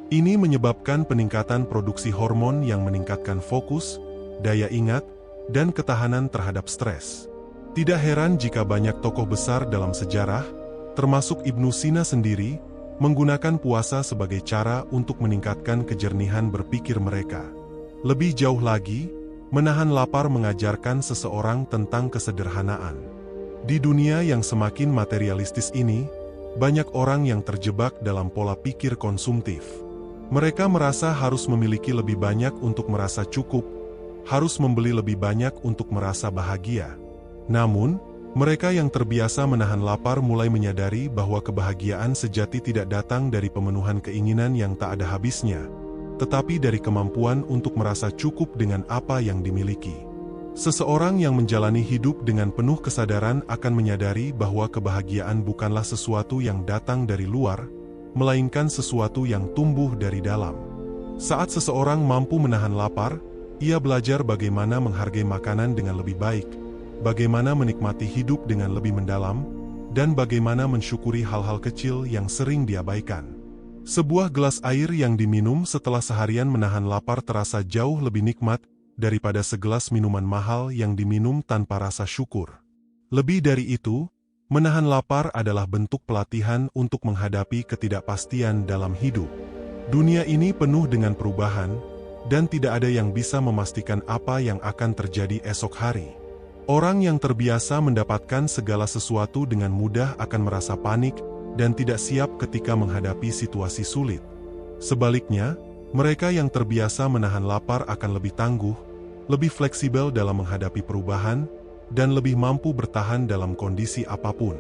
Ini menyebabkan peningkatan produksi hormon yang meningkatkan fokus, daya ingat, dan ketahanan terhadap stres. Tidak heran jika banyak tokoh besar dalam sejarah, termasuk Ibnu Sina sendiri, menggunakan puasa sebagai cara untuk meningkatkan kejernihan berpikir mereka. Lebih jauh lagi, menahan lapar mengajarkan seseorang tentang kesederhanaan. Di dunia yang semakin materialistis ini, banyak orang yang terjebak dalam pola pikir konsumtif. Mereka merasa harus memiliki lebih banyak untuk merasa cukup, harus membeli lebih banyak untuk merasa bahagia. Namun, mereka yang terbiasa menahan lapar mulai menyadari bahwa kebahagiaan sejati tidak datang dari pemenuhan keinginan yang tak ada habisnya, tetapi dari kemampuan untuk merasa cukup dengan apa yang dimiliki. Seseorang yang menjalani hidup dengan penuh kesadaran akan menyadari bahwa kebahagiaan bukanlah sesuatu yang datang dari luar, melainkan sesuatu yang tumbuh dari dalam. Saat seseorang mampu menahan lapar, ia belajar bagaimana menghargai makanan dengan lebih baik, bagaimana menikmati hidup dengan lebih mendalam, dan bagaimana mensyukuri hal-hal kecil yang sering diabaikan. Sebuah gelas air yang diminum setelah seharian menahan lapar terasa jauh lebih nikmat daripada segelas minuman mahal yang diminum tanpa rasa syukur. Lebih dari itu, menahan lapar adalah bentuk pelatihan untuk menghadapi ketidakpastian dalam hidup. Dunia ini penuh dengan perubahan, dan tidak ada yang bisa memastikan apa yang akan terjadi esok hari. Orang yang terbiasa mendapatkan segala sesuatu dengan mudah akan merasa panik dan tidak siap ketika menghadapi situasi sulit. Sebaliknya, mereka yang terbiasa menahan lapar akan lebih tangguh, lebih fleksibel dalam menghadapi perubahan, dan lebih mampu bertahan dalam kondisi apapun.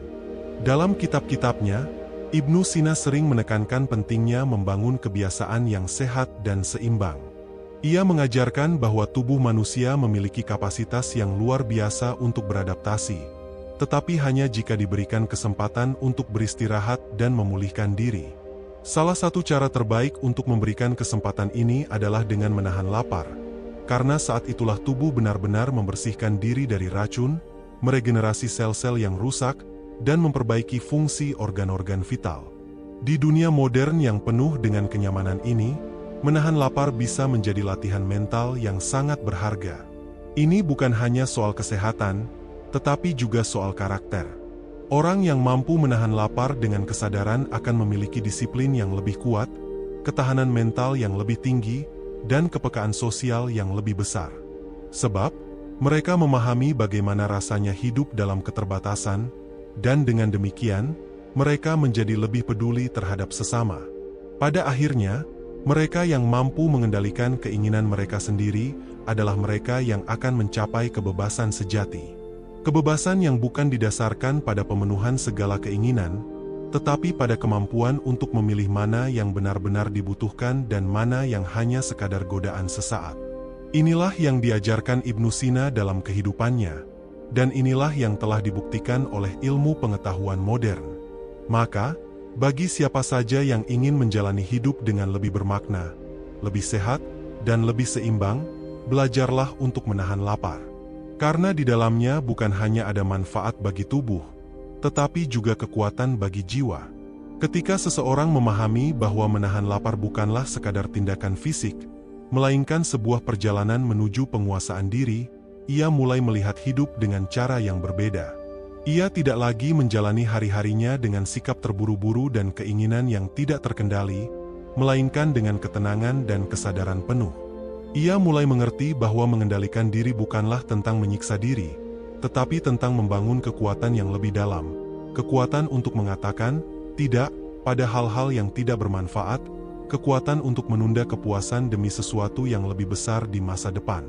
Dalam kitab-kitabnya, Ibnu Sina sering menekankan pentingnya membangun kebiasaan yang sehat dan seimbang. Ia mengajarkan bahwa tubuh manusia memiliki kapasitas yang luar biasa untuk beradaptasi, tetapi hanya jika diberikan kesempatan untuk beristirahat dan memulihkan diri. Salah satu cara terbaik untuk memberikan kesempatan ini adalah dengan menahan lapar, karena saat itulah tubuh benar-benar membersihkan diri dari racun, meregenerasi sel-sel yang rusak, dan memperbaiki fungsi organ-organ vital. Di dunia modern yang penuh dengan kenyamanan ini, menahan lapar bisa menjadi latihan mental yang sangat berharga. Ini bukan hanya soal kesehatan, tetapi juga soal karakter. Orang yang mampu menahan lapar dengan kesadaran akan memiliki disiplin yang lebih kuat, ketahanan mental yang lebih tinggi, dan kepekaan sosial yang lebih besar. Sebab, mereka memahami bagaimana rasanya hidup dalam keterbatasan, dan dengan demikian, mereka menjadi lebih peduli terhadap sesama. Pada akhirnya, mereka yang mampu mengendalikan keinginan mereka sendiri adalah mereka yang akan mencapai kebebasan sejati. Kebebasan yang bukan didasarkan pada pemenuhan segala keinginan, tetapi pada kemampuan untuk memilih mana yang benar-benar dibutuhkan dan mana yang hanya sekadar godaan sesaat. Inilah yang diajarkan Ibnu Sina dalam kehidupannya, dan inilah yang telah dibuktikan oleh ilmu pengetahuan modern. Maka, bagi siapa saja yang ingin menjalani hidup dengan lebih bermakna, lebih sehat, dan lebih seimbang, belajarlah untuk menahan lapar. Karena di dalamnya bukan hanya ada manfaat bagi tubuh, tetapi juga kekuatan bagi jiwa. Ketika seseorang memahami bahwa menahan lapar bukanlah sekadar tindakan fisik, melainkan sebuah perjalanan menuju penguasaan diri, ia mulai melihat hidup dengan cara yang berbeda. Ia tidak lagi menjalani hari-harinya dengan sikap terburu-buru dan keinginan yang tidak terkendali, melainkan dengan ketenangan dan kesadaran penuh. Ia mulai mengerti bahwa mengendalikan diri bukanlah tentang menyiksa diri, tetapi tentang membangun kekuatan yang lebih dalam, kekuatan untuk mengatakan tidak pada hal-hal yang tidak bermanfaat, kekuatan untuk menunda kepuasan demi sesuatu yang lebih besar di masa depan.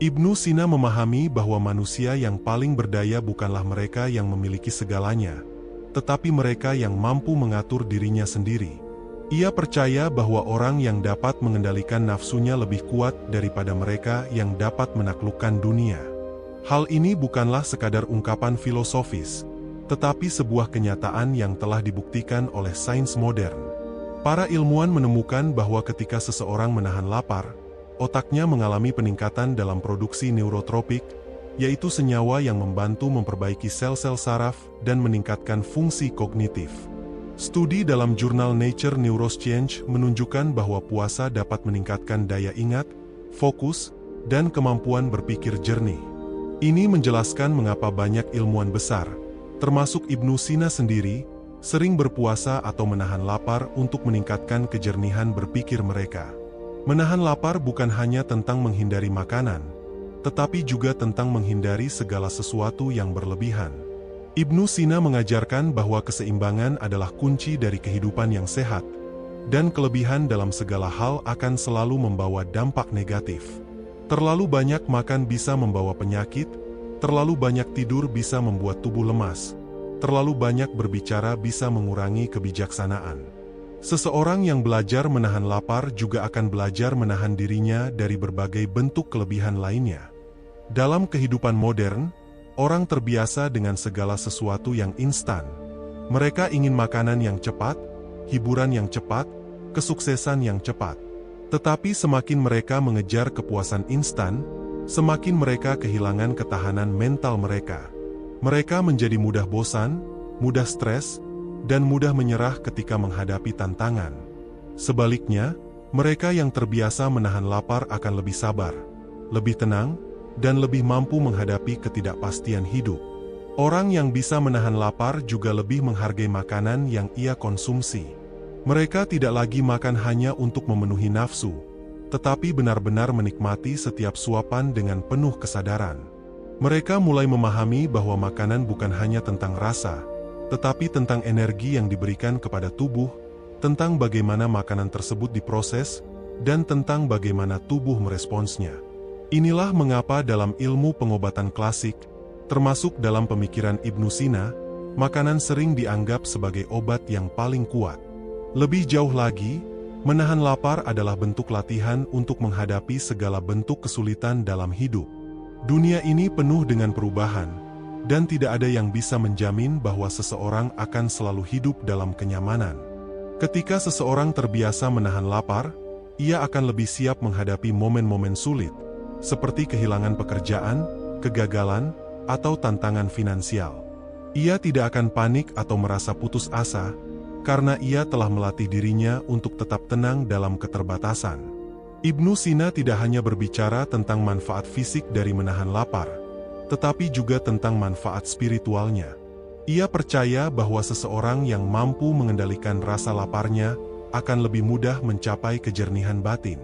Ibnu Sina memahami bahwa manusia yang paling berdaya bukanlah mereka yang memiliki segalanya, tetapi mereka yang mampu mengatur dirinya sendiri. Ia percaya bahwa orang yang dapat mengendalikan nafsunya lebih kuat daripada mereka yang dapat menaklukkan dunia. Hal ini bukanlah sekadar ungkapan filosofis, tetapi sebuah kenyataan yang telah dibuktikan oleh sains modern. Para ilmuwan menemukan bahwa ketika seseorang menahan lapar, otaknya mengalami peningkatan dalam produksi neurotropik, yaitu senyawa yang membantu memperbaiki sel-sel saraf dan meningkatkan fungsi kognitif. Studi dalam jurnal Nature Neuroscience menunjukkan bahwa puasa dapat meningkatkan daya ingat, fokus, dan kemampuan berpikir jernih. Ini menjelaskan mengapa banyak ilmuwan besar, termasuk Ibnu Sina sendiri, sering berpuasa atau menahan lapar untuk meningkatkan kejernihan berpikir mereka. Menahan lapar bukan hanya tentang menghindari makanan, tetapi juga tentang menghindari segala sesuatu yang berlebihan. Ibnu Sina mengajarkan bahwa keseimbangan adalah kunci dari kehidupan yang sehat, dan kelebihan dalam segala hal akan selalu membawa dampak negatif. Terlalu banyak makan bisa membawa penyakit, terlalu banyak tidur bisa membuat tubuh lemas, terlalu banyak berbicara bisa mengurangi kebijaksanaan. Seseorang yang belajar menahan lapar juga akan belajar menahan dirinya dari berbagai bentuk kelebihan lainnya. Dalam kehidupan modern, orang terbiasa dengan segala sesuatu yang instan. Mereka ingin makanan yang cepat, hiburan yang cepat, kesuksesan yang cepat. Tetapi semakin mereka mengejar kepuasan instan, semakin mereka kehilangan ketahanan mental mereka. Mereka menjadi mudah bosan, mudah stres, dan mudah menyerah ketika menghadapi tantangan. Sebaliknya, mereka yang terbiasa menahan lapar akan lebih sabar, lebih tenang, dan lebih mampu menghadapi ketidakpastian hidup. Orang yang bisa menahan lapar juga lebih menghargai makanan yang ia konsumsi. Mereka tidak lagi makan hanya untuk memenuhi nafsu, tetapi benar-benar menikmati setiap suapan dengan penuh kesadaran. Mereka mulai memahami bahwa makanan bukan hanya tentang rasa, tetapi tentang energi yang diberikan kepada tubuh, tentang bagaimana makanan tersebut diproses, dan tentang bagaimana tubuh meresponsnya. Inilah mengapa dalam ilmu pengobatan klasik, termasuk dalam pemikiran Ibnu Sina, makanan sering dianggap sebagai obat yang paling kuat. Lebih jauh lagi, menahan lapar adalah bentuk latihan untuk menghadapi segala bentuk kesulitan dalam hidup. Dunia ini penuh dengan perubahan, dan tidak ada yang bisa menjamin bahwa seseorang akan selalu hidup dalam kenyamanan. Ketika seseorang terbiasa menahan lapar, ia akan lebih siap menghadapi momen-momen sulit, seperti kehilangan pekerjaan, kegagalan, atau tantangan finansial. Ia tidak akan panik atau merasa putus asa, karena ia telah melatih dirinya untuk tetap tenang dalam keterbatasan. Ibnu Sina tidak hanya berbicara tentang manfaat fisik dari menahan lapar, tetapi juga tentang manfaat spiritualnya. Ia percaya bahwa seseorang yang mampu mengendalikan rasa laparnya akan lebih mudah mencapai kejernihan batin.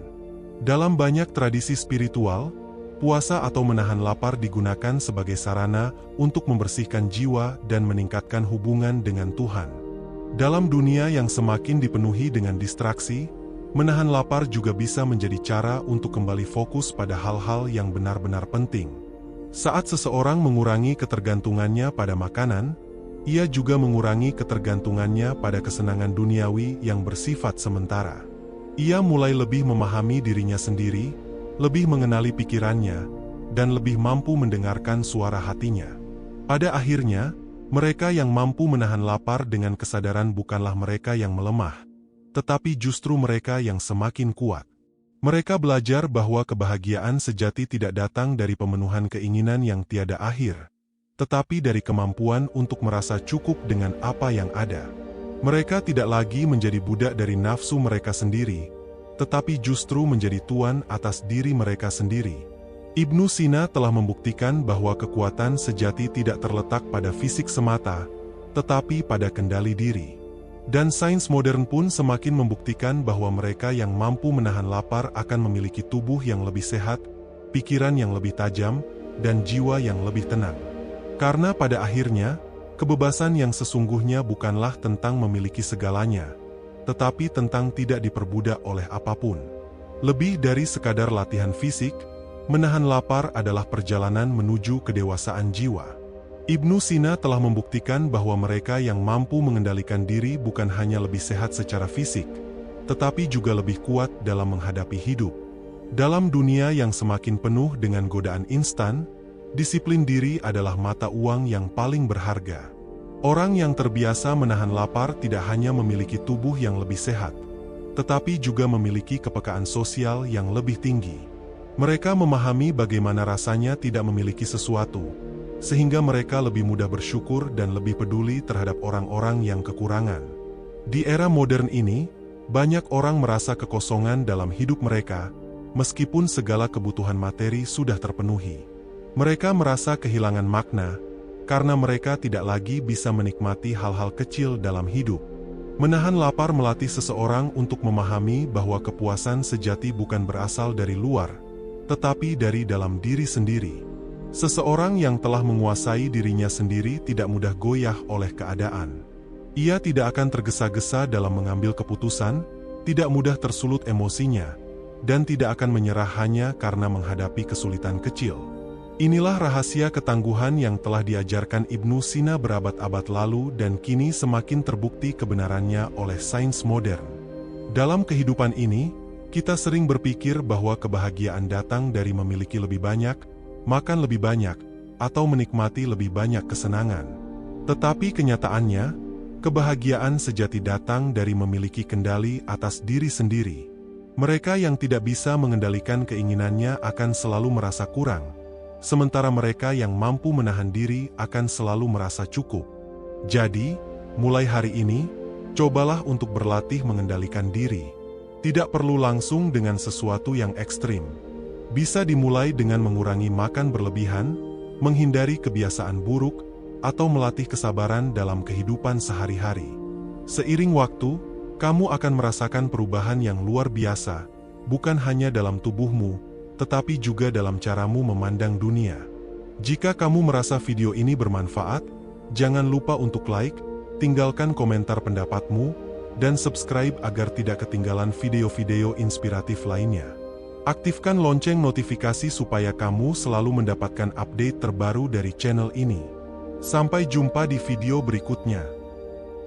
Dalam banyak tradisi spiritual, puasa atau menahan lapar digunakan sebagai sarana untuk membersihkan jiwa dan meningkatkan hubungan dengan Tuhan. Dalam dunia yang semakin dipenuhi dengan distraksi, menahan lapar juga bisa menjadi cara untuk kembali fokus pada hal-hal yang benar-benar penting. Saat seseorang mengurangi ketergantungannya pada makanan, ia juga mengurangi ketergantungannya pada kesenangan duniawi yang bersifat sementara. Ia mulai lebih memahami dirinya sendiri, lebih mengenali pikirannya, dan lebih mampu mendengarkan suara hatinya. Pada akhirnya, mereka yang mampu menahan lapar dengan kesadaran bukanlah mereka yang melemah, tetapi justru mereka yang semakin kuat. Mereka belajar bahwa kebahagiaan sejati tidak datang dari pemenuhan keinginan yang tiada akhir, tetapi dari kemampuan untuk merasa cukup dengan apa yang ada. Mereka tidak lagi menjadi budak dari nafsu mereka sendiri, tetapi justru menjadi tuan atas diri mereka sendiri. Ibnu Sina telah membuktikan bahwa kekuatan sejati tidak terletak pada fisik semata, tetapi pada kendali diri. Dan sains modern pun semakin membuktikan bahwa mereka yang mampu menahan lapar akan memiliki tubuh yang lebih sehat, pikiran yang lebih tajam, dan jiwa yang lebih tenang. Karena pada akhirnya, kebebasan yang sesungguhnya bukanlah tentang memiliki segalanya, tetapi tentang tidak diperbudak oleh apapun. Lebih dari sekadar latihan fisik, menahan lapar adalah perjalanan menuju kedewasaan jiwa. Ibnu Sina telah membuktikan bahwa mereka yang mampu mengendalikan diri bukan hanya lebih sehat secara fisik, tetapi juga lebih kuat dalam menghadapi hidup. Dalam dunia yang semakin penuh dengan godaan instan, disiplin diri adalah mata uang yang paling berharga. Orang yang terbiasa menahan lapar tidak hanya memiliki tubuh yang lebih sehat, tetapi juga memiliki kepekaan sosial yang lebih tinggi. Mereka memahami bagaimana rasanya tidak memiliki sesuatu, sehingga mereka lebih mudah bersyukur dan lebih peduli terhadap orang-orang yang kekurangan. Di era modern ini, banyak orang merasa kekosongan dalam hidup mereka, meskipun segala kebutuhan materi sudah terpenuhi. Mereka merasa kehilangan makna, karena mereka tidak lagi bisa menikmati hal-hal kecil dalam hidup. Menahan lapar melatih seseorang untuk memahami bahwa kepuasan sejati bukan berasal dari luar, tetapi dari dalam diri sendiri. Seseorang yang telah menguasai dirinya sendiri tidak mudah goyah oleh keadaan. Ia tidak akan tergesa-gesa dalam mengambil keputusan, tidak mudah tersulut emosinya, dan tidak akan menyerah hanya karena menghadapi kesulitan kecil. Inilah rahasia ketangguhan yang telah diajarkan Ibnu Sina berabad-abad lalu dan kini semakin terbukti kebenarannya oleh sains modern. Dalam kehidupan ini, kita sering berpikir bahwa kebahagiaan datang dari memiliki lebih banyak, makan lebih banyak, atau menikmati lebih banyak kesenangan. Tetapi kenyataannya, kebahagiaan sejati datang dari memiliki kendali atas diri sendiri. Mereka yang tidak bisa mengendalikan keinginannya akan selalu merasa kurang, sementara mereka yang mampu menahan diri akan selalu merasa cukup. Jadi, mulai hari ini, cobalah untuk berlatih mengendalikan diri. Tidak perlu langsung dengan sesuatu yang ekstrim. Bisa dimulai dengan mengurangi makan berlebihan, menghindari kebiasaan buruk, atau melatih kesabaran dalam kehidupan sehari-hari. Seiring waktu, Kamu akan merasakan perubahan yang luar biasa, bukan hanya dalam tubuhmu, tetapi juga dalam caramu memandang dunia. Jika kamu merasa video ini bermanfaat, jangan lupa untuk like, tinggalkan komentar pendapatmu, dan subscribe agar tidak ketinggalan video-video inspiratif lainnya. Aktifkan lonceng notifikasi supaya kamu selalu mendapatkan update terbaru dari channel ini. Sampai jumpa di video berikutnya.